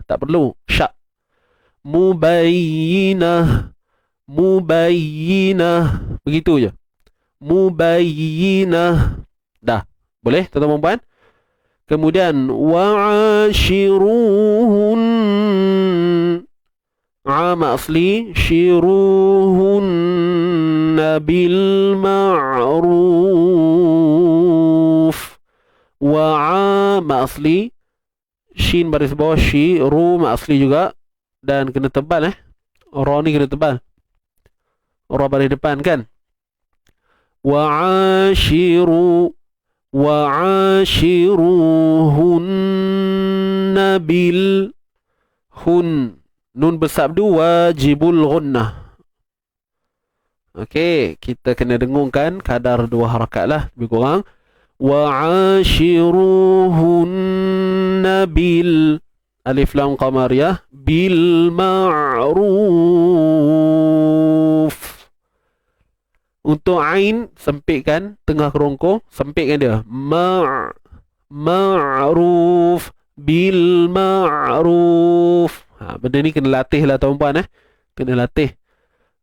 tak perlu syak. Mubayyinah. Mubayyinah. Begitu je. Mubayyinah. Dah. Boleh tuan-tuan puan? Kemudian wa'ashiruhun. Asli shiruhun bil ma'ruf. Asli shin baris bawah shiru asli juga. Dan kena tebal ra ni kena tebal. Ra baris depan kan. Wa'ashiruhunna bil hun. Nun bersabdu wajibul gunnah. Okey, kita kena dengungkan kadar 2 harakat lah lebih kurang. Wa'ashiruhunna bil alif lam qamariyah bil ma'ruf. Untuk ain sempitkan tengah kerongkong, sempitkan dia. Ma'ruf bil ma'ruf. Benda ni kena latih lah tuan-puan kena latih.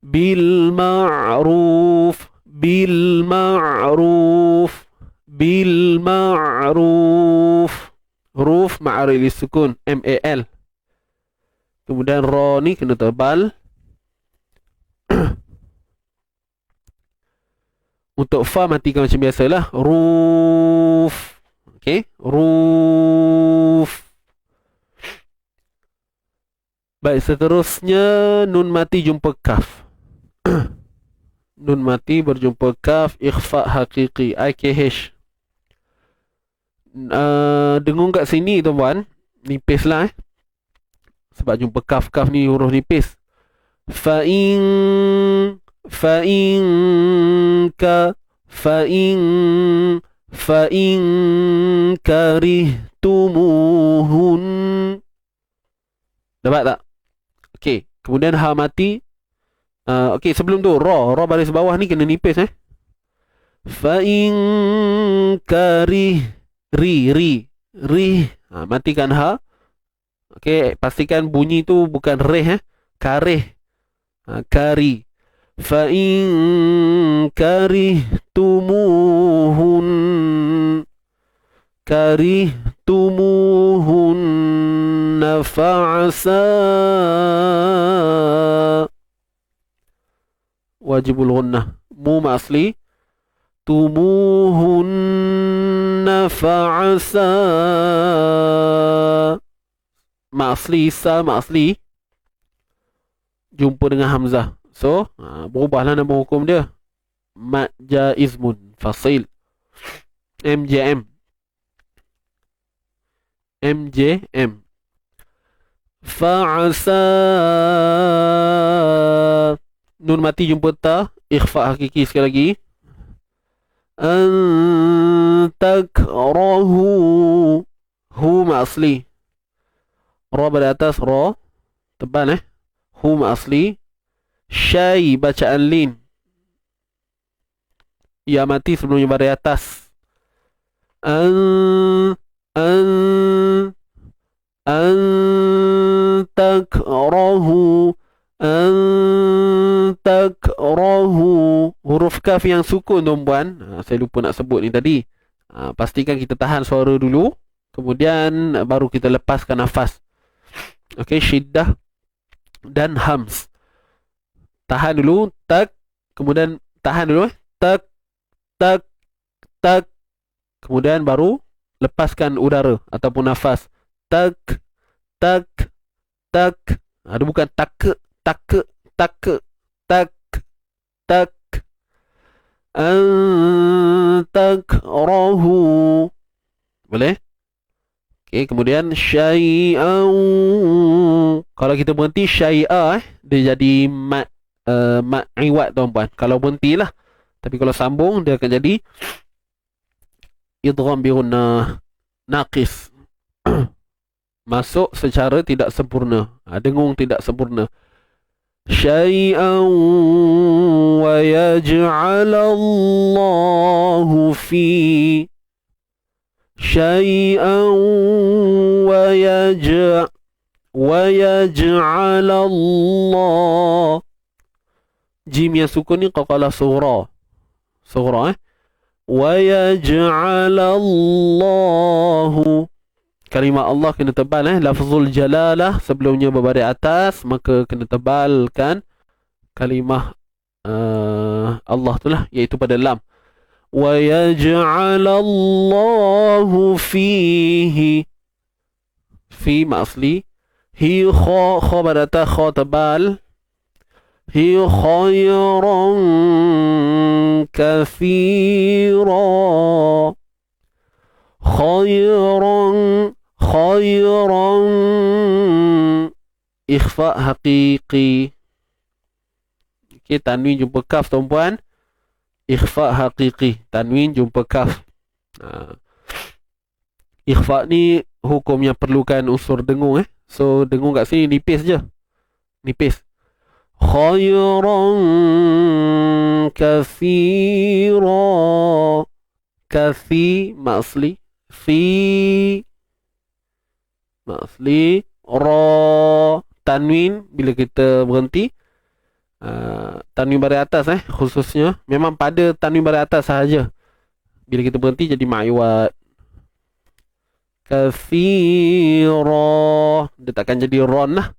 Bil ma'ruf. Bil ma'ruf. Bil ma'ruf. Huruf ma'aril sukun MAL. Kemudian ra ni kena tebal. Untuk fa matikan macam biasalah. Ruf. Okey, ruf. Baik, seterusnya nun mati jumpa kaf. Nun mati berjumpa kaf ikhfa hakiki IKH. Dengung kat sini tuan-tuan, nipis lah sebab jumpa kaf ni huruf nipis. Fa'in karihtumuhun. Dapat tak? Okey, kemudian ha mati. Okey, sebelum tu ra baris bawah ni kena nipis Fa'in ri. Matikan ha. Okey, pastikan bunyi tu bukan reh karih. Kari. Fa'in karihtumuhun fa'asa. Wajibul gunnah. Mu asli. Tumuhunna fa'asa. Ma'asli, sa ma'asli jumpa dengan hamzah. So, berubahlah nama hukum dia. mat jaiz munfasil. MJM. MJM. Fa'asa. Nun mati jumpa ta. Ikhfa hakiki sekali lagi. Takrahu. Hu ma asli. Ra pada atas, ra tebal hu ma asli. Syai bacaan lin. Ya mati sebelumnya baris atas. Takrahu. Takrahu. Huruf kaf yang sukun tuan-puan. Saya lupa nak sebut ni tadi. Pastikan kita tahan suara dulu, kemudian baru kita lepaskan nafas. Okey, syiddah dan hams. Tahan dulu, tak, kemudian tahan dulu, tak, tak, tak, kemudian baru lepaskan udara ataupun nafas. Tak, tak, tak. Ada bukan tak, tak, tak, tak, tak. Takrahu. Boleh? Okey, kemudian syai'an. Kalau kita berhenti syai'a, dia jadi mat iwad tuan-puan. Kalau berhentilah. Tapi kalau sambung dia akan jadi idgham bi gunnah naqis. Masuk secara tidak sempurna. Dengung tidak sempurna. Syai'an wa yaj'alallahu fi. Syai'an wa yaj'alallah. Jim yang sukun ni qaqalah sughra. Sughra wa yaj'alallahu. Kalimah Allah kena tebal lafzul jalalah sebelumnya berbaris atas, maka kena tebalkan kalimah Allah tu lah, iaitu pada lam. Wa yaj'alallahu fihi. Fi ma'asli. Hi kha pada atas, kha tebal. Hi khayran kathira. Khayran ikhfa haqiqi. Okey, tanwin jumpa kaf tuan-puan. Ikhfa haqiqi. Tanwin jumpa kaf. Ikhfa ni hukum yang perlukan unsur dengung So dengung kat sini nipis je. Nipis. Khayran kathira. Kathi ma'asli. Fi ma'asli. Ra. Tanwin bila kita berhenti, tanwin baris atas khususnya memang pada tanwin baris atas sahaja. Bila kita berhenti jadi ma'iwat. Kathira. Dia takkan jadi ron lah.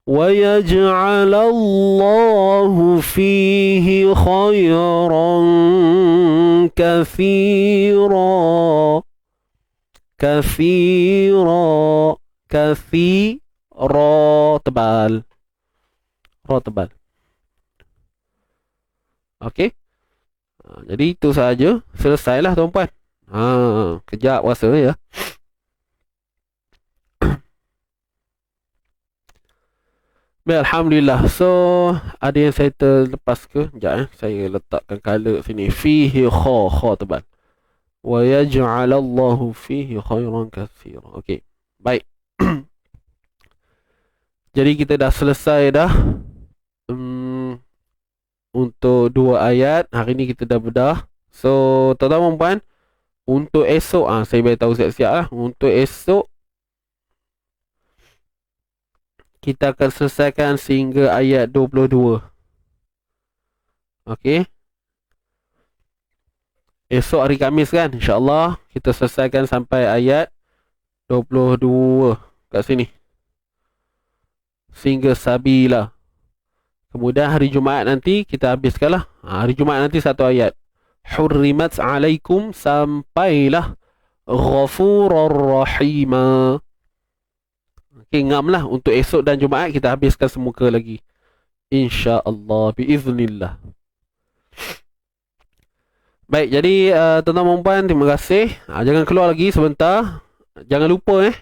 Wa yaj'alallahu fihi khayran kathira. Kathira. Kathira. Tebal. Ra tebal. Okey. Jadi itu sahaja. Selesailah tuan-puan. Kejap rasa ya. Baik, alhamdulillah. So, ada yang saya terlepas ke? Sekejap saya letakkan color sini. Fihi kha tebal. Wa yaj'alallahu fihi khairan katsira. Okey. Baik. Jadi kita dah selesai dah. Untuk 2 ayat. Hari ni kita dah bedah. So, tuan-tuan puan, untuk esok saya beritahu siap-siap lah. Untuk esok kita akan selesaikan sehingga ayat 22. Okey. Esok hari Khamis kan, insya-Allah kita selesaikan sampai ayat 22 kat sini. Sehingga sabila. Kemudian hari Jumaat nanti kita habiskanlah. Hari Jumaat nanti 1 ayat. Hurrimat alaikum sampailah Ghafurur Rahima. Okay, ngamlah untuk esok dan Jumaat kita habiskan semuka lagi. InsyaAllah biiznillah. Baik, jadi tuan-tuan dan puan, terima kasih. Jangan keluar lagi sebentar. Jangan lupa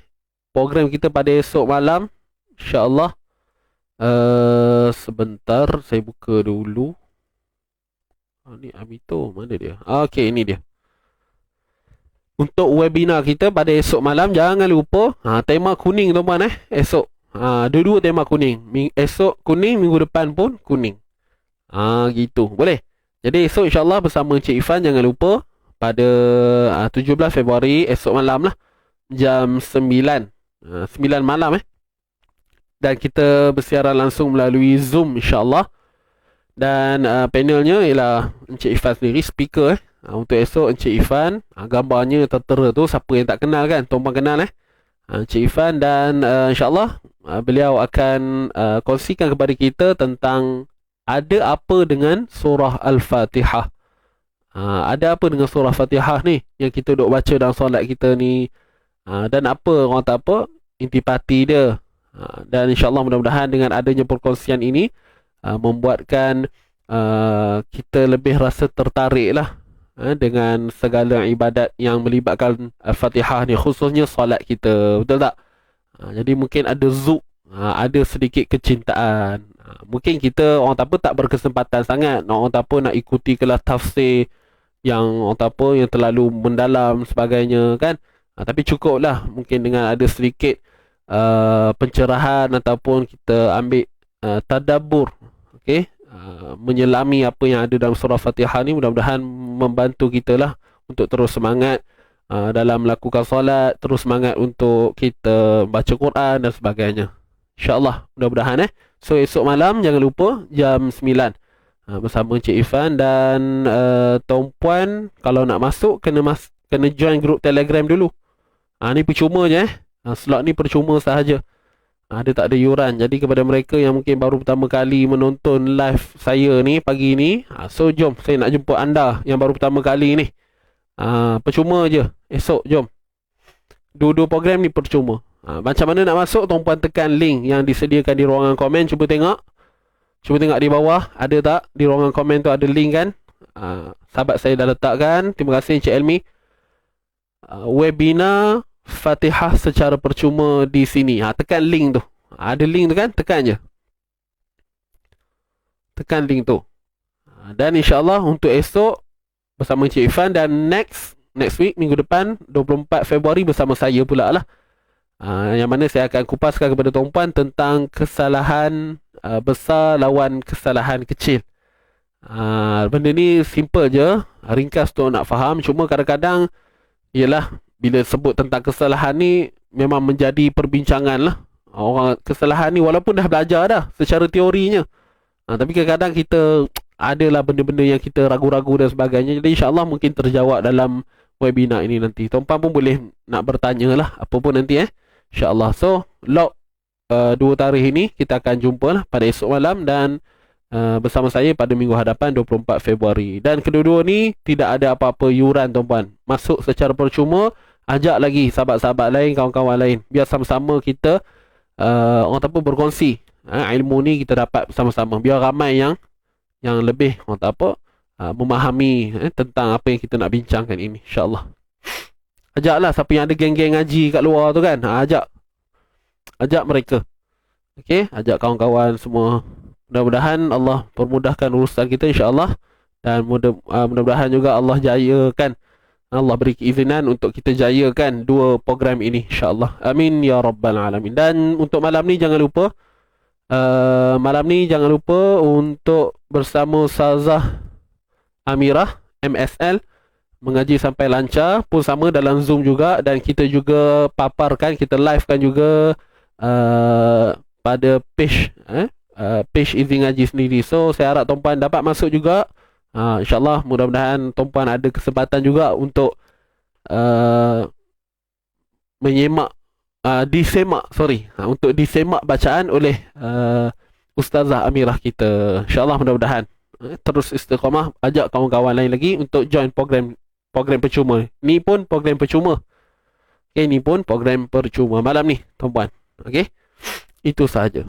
program kita pada esok malam, insya-Allah. Sebentar saya buka dulu. Ni Amito mana dia? Okey, ini dia. Untuk webinar kita pada esok malam, jangan lupa tema kuning tuan-puan esok. Dua-dua tema kuning. Esok kuning, minggu depan pun kuning. Gitu. Boleh. Jadi esok insya-Allah bersama Encik Ifan, jangan lupa pada 17 Februari esok malam lah, jam 9. 9 malam dan kita bersiaran langsung melalui Zoom insya-Allah. Dan panelnya ialah Encik Ifan sendiri speaker untuk esok. Encik Ifan, gambarnya tertera tu, siapa yang tak kenal kan, tuan-tuan kenal Encik Ifan. Dan insya-Allah beliau akan kongsikan kepada kita tentang ada apa dengan surah Al-Fatihah. Ada apa dengan surah Fatihah ni yang kita duk baca dalam solat kita ni, dan apa, orang kata apa, intipati dia. Dan insya-Allah mudah-mudahan dengan adanya perkongsian ini membuatkan kita lebih rasa tertarik lah dengan segala ibadat yang melibatkan Al-Fatihah ni, khususnya solat kita, betul tak? Jadi mungkin ada zuk, ada sedikit kecintaan. Mungkin kita orang tak berkesempatan sangat orang nak ikuti kelas tafsir yang orang yang terlalu mendalam sebagainya kan. Tapi cukuplah mungkin dengan ada sedikit pencerahan ataupun kita ambil tadabbur, okey, menyelami apa yang ada dalam surah Fatihah ni, mudah-mudahan membantu kita lah untuk terus semangat dalam melakukan solat, terus semangat untuk kita baca Quran dan sebagainya. InsyaAllah, mudah-mudahan So esok malam jangan lupa jam 9 bersama Encik Ifan. Dan tuan puan kalau nak masuk kena join grup Telegram dulu. Ni percuma je slot ni percuma sahaja. Dia tak ada yuran. Jadi kepada mereka yang mungkin baru pertama kali menonton live saya ni pagi ni, so jom, saya nak jemput anda yang baru pertama kali ni. Percuma je. Esok jom. Dua-dua program ni percuma. Macam mana nak masuk, tuan-puan tekan link yang disediakan di ruangan komen. Cuba tengok di bawah, ada tak? Di ruangan komen tu ada link kan? Sahabat saya dah letakkan. Terima kasih Encik Elmi. Webinar Fatihah secara percuma di sini. Tekan link tu. Ada link tu kan? Tekan je. Tekan link tu. Dan insya-Allah untuk esok bersama Encik Ifan, dan next week, minggu depan 24 Februari bersama saya pula lah. Yang mana saya akan kupaskan kepada tuan-puan tentang kesalahan besar lawan kesalahan kecil. Benda ni simple je, ringkas tu nak faham. Cuma kadang-kadang ialah bila sebut tentang kesalahan ni memang menjadi perbincangan lah. Orang kesalahan ni walaupun dah belajar dah secara teorinya, tapi kadang-kadang kita adalah benda-benda yang kita ragu-ragu dan sebagainya. Jadi insya-Allah mungkin terjawab dalam webinar ini nanti. Tuan-puan pun boleh nak bertanya lah apa pun nanti InsyaAllah. So log 2 tarikh ini kita akan jumpa lah pada esok malam, dan bersama saya pada minggu hadapan 24 Februari. Dan kedua-dua ni tidak ada apa-apa yuran tuan-puan. Masuk secara percuma. Ajak lagi sahabat-sahabat lain, kawan-kawan lain, biar sama-sama kita orang tak apa berkongsi ilmu ni kita dapat bersama-sama. Biar ramai yang lebih orang tak apa memahami tentang apa yang kita nak bincangkan ini, insya-Allah. Ajaklah siapa yang ada geng-geng ngaji kat luar tu kan, ajak mereka. Okey, ajak kawan-kawan semua. Mudah-mudahan Allah permudahkan urusan kita insya-Allah, dan mudah-mudahan juga Allah jayakan, Allah beri keizinan untuk kita jayakan dua program ini insya-Allah. Amin ya rabbal alamin. Dan untuk malam ni jangan lupa untuk bersama Ustazah Amirah MSL mengaji sampai lancar pun sama dalam Zoom juga, dan kita juga paparkan, kita livekan juga pada page Izzy Ngaji sendiri. So saya harap tuan-puan dapat masuk juga. InsyaAllah mudah-mudahan tuan-puan ada kesempatan juga untuk untuk disemak bacaan oleh Ustazah Amirah kita. InsyaAllah mudah-mudahan terus istiqamah. Ajak kawan-kawan lain lagi untuk join program percuma. Ni pun program percuma. Okay, ni pun program percuma malam ni tuan-puan. Okay, itu sahaja.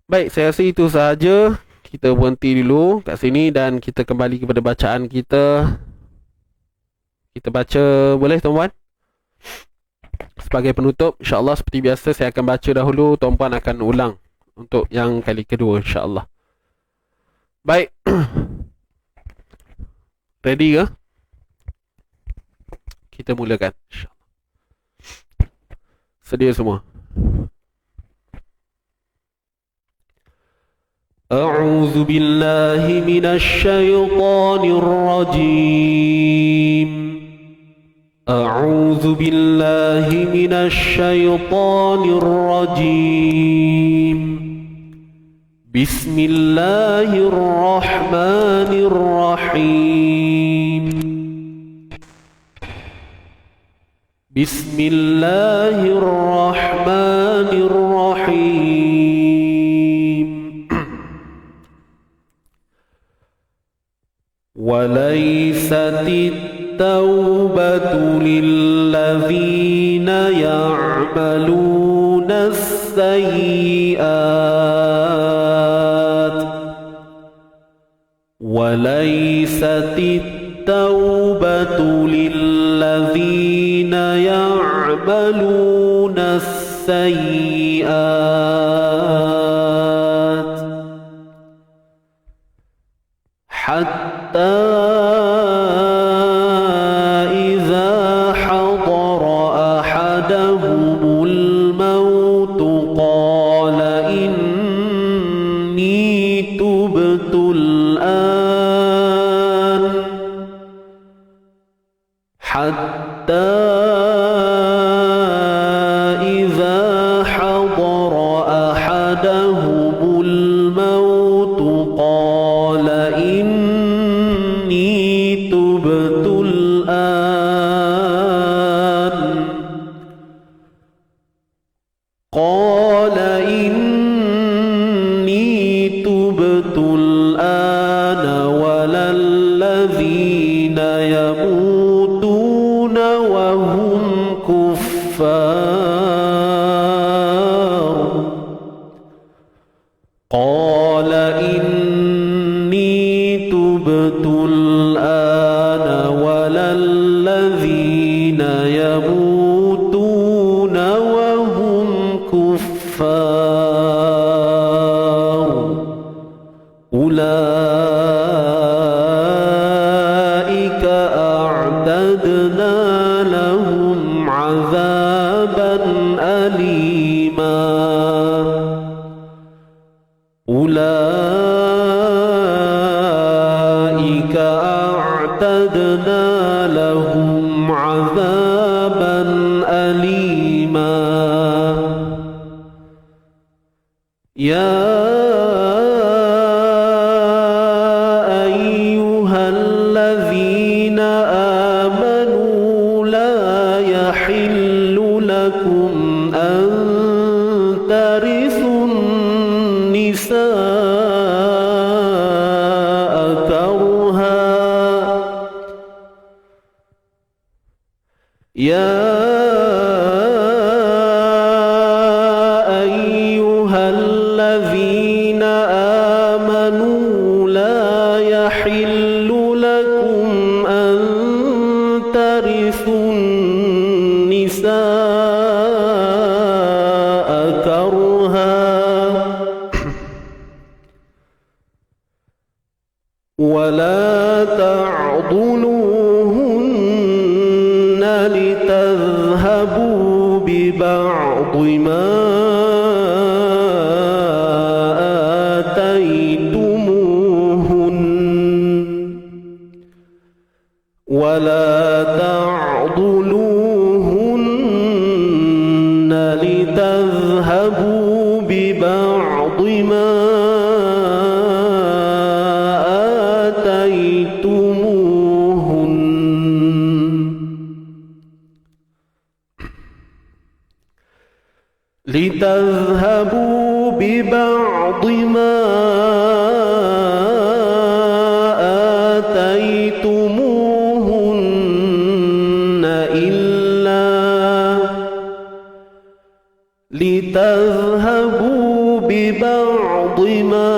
Baik, saya rasa itu sahaja. kita berhenti dulu kat sini dan kita kembali kepada bacaan kita. Kita baca boleh tuan-puan? Sebagai penutup, insya-Allah seperti biasa saya akan baca dahulu, tuan-puan akan ulang untuk yang kali kedua insya-Allah. Baik. Ready ke? Kita mulakan insya-Allah. Sedia semua? A'udzu billahi minasy syaithanir rajim. A'udzu billahi minasy syaithanir rajim. Bismillahirrahmanirrahim. Bismillahirrahmanirrahim. وليست التوبة للذين يعملون السيئات وليست التوبة للذين يعملون السيئات حتى إذا حضر أحدهم الموت قال إني تبت الآن حتى إذا حضر أحدهم الموت قال إني تبت الآن قال إني تبت الآن ولا الذين يموتون وهم كفار قال إني تبت الآن ولا الذين يموتون وهم كفار أولئك أعتدنا لهم عذابا أليما أولئك أعتدنا لهم عذابا أليما يا أيها الذين آمنوا لا يحل لكم أن ترثوا النساء كرها يا أيها الذين آمنوا لا يحل لكم أن ترثوا النساء كرها ولا تعضلوهن لتذهبوا ببعض ما آتيتموهن ولا تعضلوهن لتذهبوا ببعض ما آتيتموهن لتذهبوا ببعض ما آتيتموهن لتذهبوا ببعض ما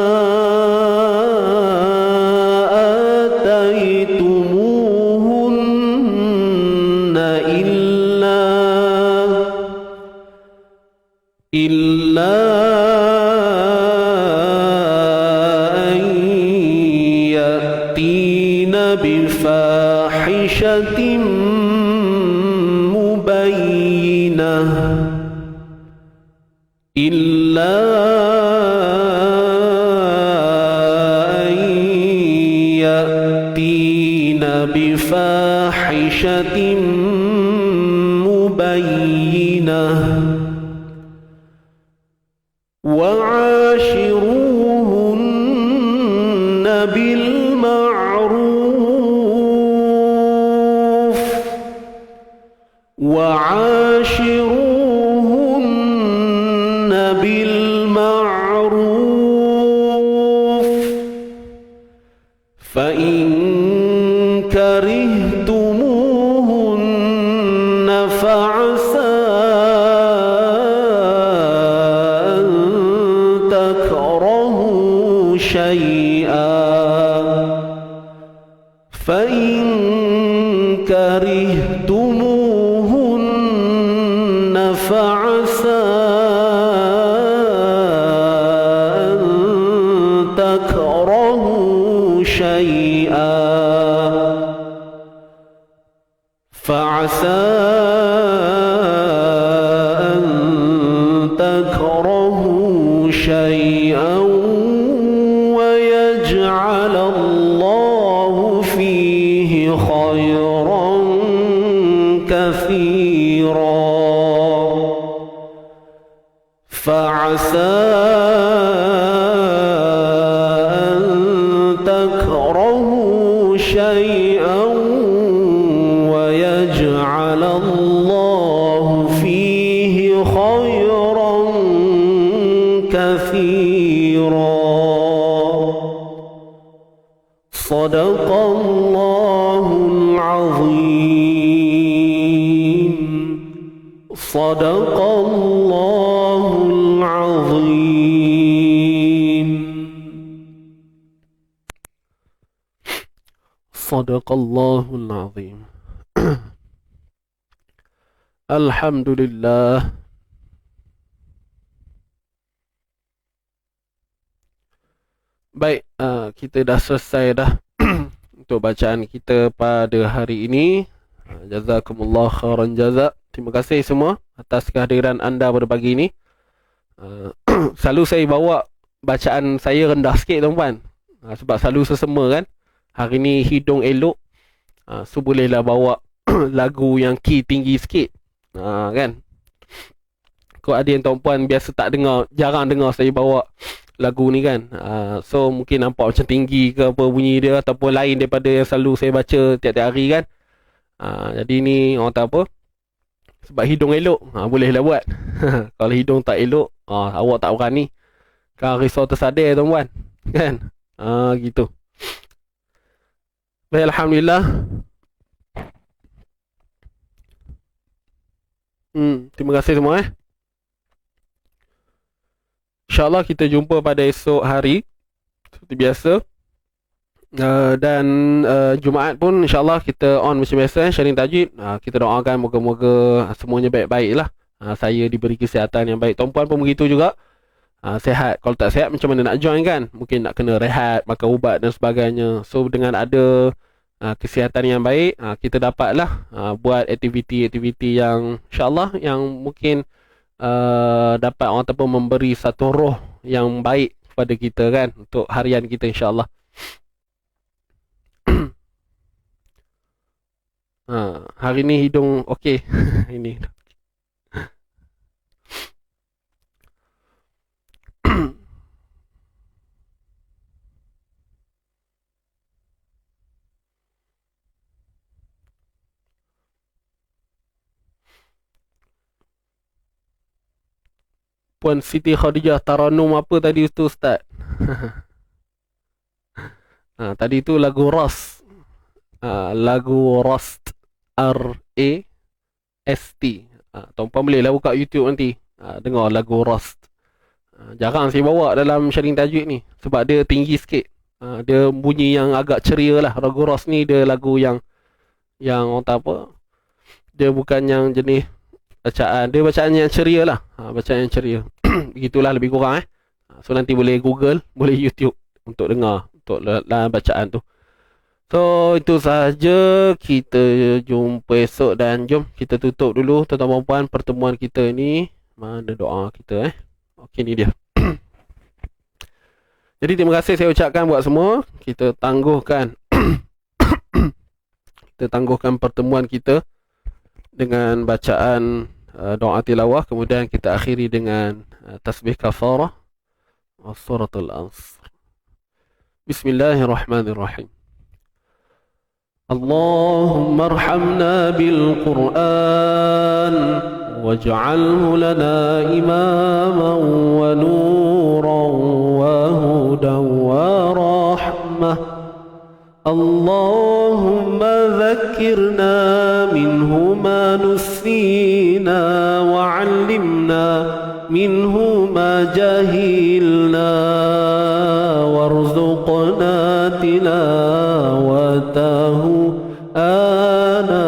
أن يأتين بفاحشة مبينة وعاشروهن بالمعروف فإن كرهتموهن فعسى أن تكرهوا شيئا فعسى أن تكرهوا شيئا ويجعل الله فيه خيرا كثيرا فعسى أن تكرهوا شيئا ويجعل الله فيه خيرا كثيرا صدق الله العظيم صدق الله العظيم صدق الله العظيم Alhamdulillah. Baik, kita dah selesai dah untuk bacaan kita pada hari ini. Jazakumullah khairan jazak. Terima kasih semua atas kehadiran anda pada pagi ini. Selalu saya bawa bacaan saya rendah sikit tuan-puan, sebab selalu sesama kan. Hari ni hidung elok, so bolehlah bawa lagu yang key tinggi sikit, kan. Kalau ada yang tuan-puan biasa tak dengar, jarang dengar saya bawa lagu ni kan, so mungkin nampak macam tinggi ke apa bunyi dia, ataupun lain daripada yang selalu saya baca tiap-tiap hari kan. Jadi ni orang tak apa, sebab hidung elok, bolehlah buat. Kalau hidung tak elok, awak tak berani, kan risau tersadar tuan-puan kan. Gitu. Baik, Alhamdulillah. Terima kasih semua InsyaAllah kita jumpa pada esok hari seperti biasa. Dan Jumaat pun insyaAllah kita on macam biasa, sharing tajwid. Kita doakan moga-moga semuanya baik-baik lah. Saya diberi kesihatan yang baik, tuan-puan pun begitu juga. Sehat. Kalau tak sehat macam mana nak join kan? Mungkin nak kena rehat, makan ubat dan sebagainya. So dengan ada kesihatan yang baik, kita dapatlah buat aktiviti-aktiviti yang insyaAllah yang mungkin dapat orang ataupun memberi satu roh yang baik kepada kita kan, untuk harian kita insyaAllah. Hari ni hidung okey. Ini Puan Siti Khadijah, Taranum apa tadi tu Ustaz? Tadi tu lagu Rast. Lagu Rast, R-A-S-T. Tuan-puan bolehlah buka YouTube nanti, dengar lagu Rast. Jarang saya bawa dalam sharing tajwid ni, sebab dia tinggi sikit. Dia bunyi yang agak ceria lah. Lagu Rast ni dia lagu yang orang tak apa, dia bukan yang jenis bacaan, dia bacaan yang ceria lah. Bacaan yang ceria. Begitulah lebih kurang So nanti boleh Google, boleh YouTube untuk dengar, untuk bacaan tu. So itu sahaja, kita jumpa esok dan jom kita tutup dulu tuan-tuan dan puan pertemuan kita ni. Mana doa kita Okey, ni dia. Jadi terima kasih saya ucapkan buat semua. Kita tangguhkan pertemuan kita dengan bacaan doa tilawah, kemudian kita akhiri dengan tasbih kafarah suratul Asr. Bismillahirrahmanirrahim. Allahumma arhamna bil Qur'an waj'alhu lana imaman wa nuran wa hudan wa rahmah. Allahumma dhakkirna minhu ma nusina wa 'allimna minhu ma jahilna warzuqna tilawatahu ana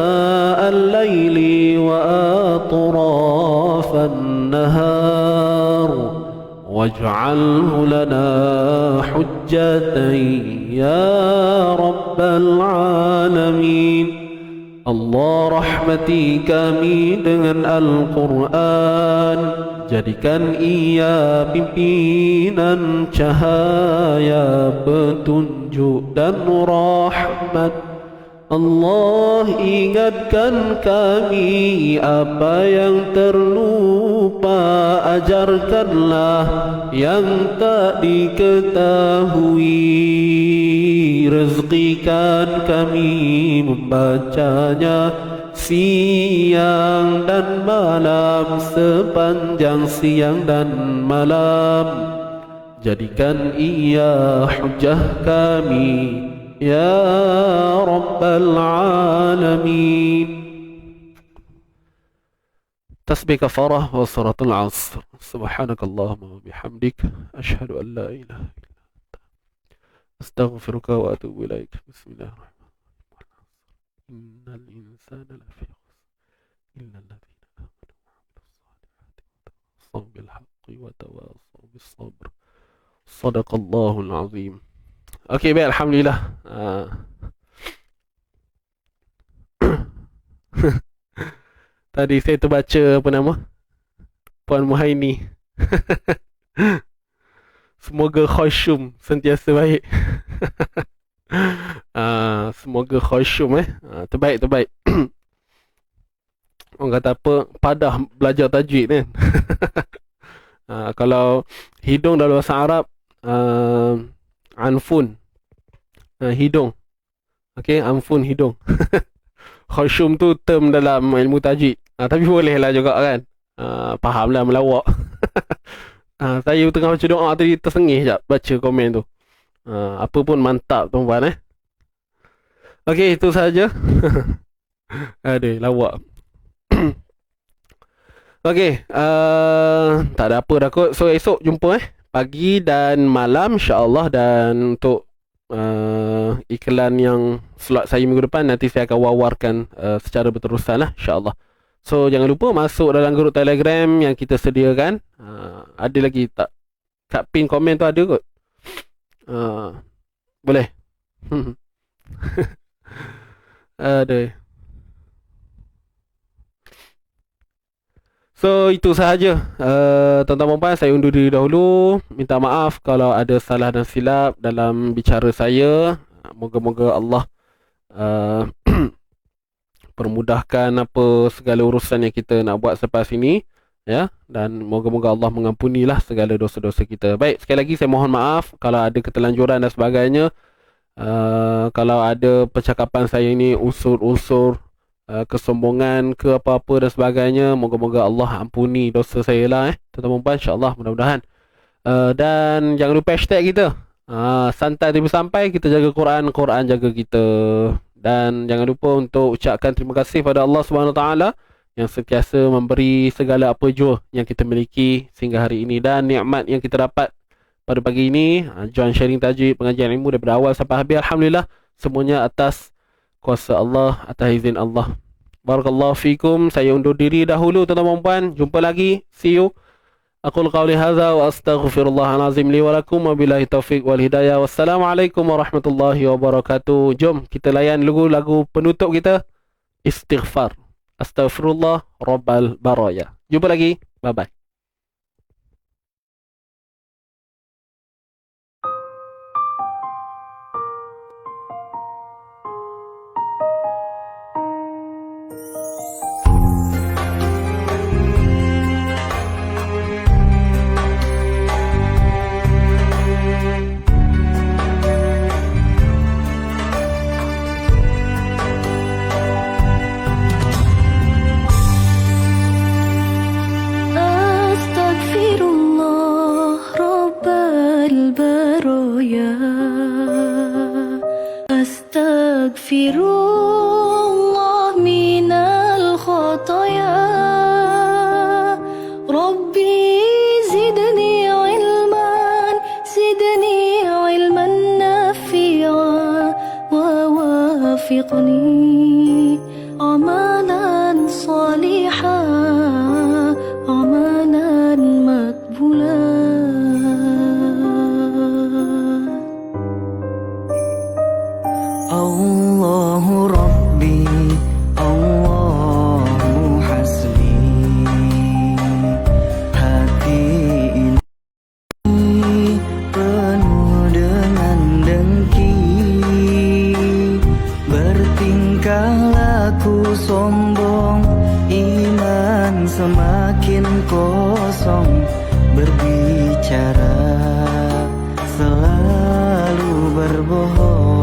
al-laili wa atrafan nahar waj'alhu lana hujjatan ya rabbal alamin. Allah, rahmati kami dengan Al-Quran, jadikan ia pimpinan cahaya, petunjuk dan rahmat. Allah, ingatkan kami apa yang terlupa, ajarkanlah yang tak diketahui, rezekikan kami membacanya siang dan malam, sepanjang siang dan malam. Jadikan ia hujjah kami ya Rabbal Alamin. Tasbih kafarah wa suratul Asr. Subhanakallahumma wa bihamdik, ashhadu an la ilaha illa anta, astaghfiruka wa atubu ilaik. Bismillahirrahmanirrahim. Innal insana lafi khusr illa alladhina amanu wa 'amilus salihati wa tawassaw bil haqqi wa tawassaw bis sabr. Shadaqallahul azim. Okey, baik, alhamdulillah. Tadi saya terbaca apa nama? Puan Muhaini. Semoga khusyum sentiasa baik. Semoga khusyum terbaik. Orang kata apa? Padah belajar tajwid kan. Kalau hidung dalam bahasa Arab anfun, hidung. Okey, anfun, hidung. Khusyum tu term dalam ilmu tajwid. Tapi bolehlah juga kan. Fahamlah melawak. Saya tengah baca doa tadi tersengih sekejap baca komen tu. Apa pun mantap tuan-tuan Okey, itu saja. Aduh, lawak. Okey, tak ada apa dah kot. So esok jumpa pagi dan malam insya-Allah. Dan untuk iklan yang slot saya minggu depan nanti saya akan wawarkan secara berterusan lah insya-Allah. So jangan lupa masuk dalam grup Telegram yang kita sediakan. Ada lagi tak? Kat pin komen tu ada kot. Boleh. Ada. So itu sahaja. Tuan-tuan puan, saya undur diri dahulu. Minta maaf kalau ada salah dan silap dalam bicara saya. Moga-moga Allah permudahkan apa segala urusan yang kita nak buat selepas ini, ya, dan moga-moga Allah mengampunilah segala dosa-dosa kita. Baik, sekali lagi saya mohon maaf kalau ada ketelanjuran dan sebagainya. Kalau ada percakapan saya ini unsur-unsur kesombongan ke apa-apa dan sebagainya, moga-moga Allah ampuni dosa saya lah tuan-tuan, insya-Allah, mudah-mudahan. Dan jangan lupa hashtag kita, santai tapi sampai, kita jaga Quran, Quran jaga kita. Dan jangan lupa untuk ucapkan terima kasih pada Allah Subhanahu Wa Taala yang sentiasa memberi segala apa jua yang kita miliki sehingga hari ini, dan nikmat yang kita dapat pada pagi ini, join sharing tajwid, pengajian ilmu daripada awal sampai habis, alhamdulillah, semuanya atas kuasa Allah, atas izin Allah. Barakallahu fikum. Saya undur diri dahulu tuan-tuan dan puan. Jumpa lagi. See you. Aqul qawli hadza wa astaghfirullahal azim li wa lakum wa billahi taufiq wal hidayah. Wassalamualaikum warahmatullahi wabarakatuh. Jom kita layan lagu penutup kita, istighfar. Astaghfirullah rabbal baraya. Jumpa lagi. Bye bye. البرايا أستغفر الله من الخطايا ربي زدني علما نافعا ووافقني عملا صالحا عملا مقبولا الله ربي الله حسبي hati ini penuh dengan dengki bertingkah laku sombong iman semakin kosong berbicara selalu berbohong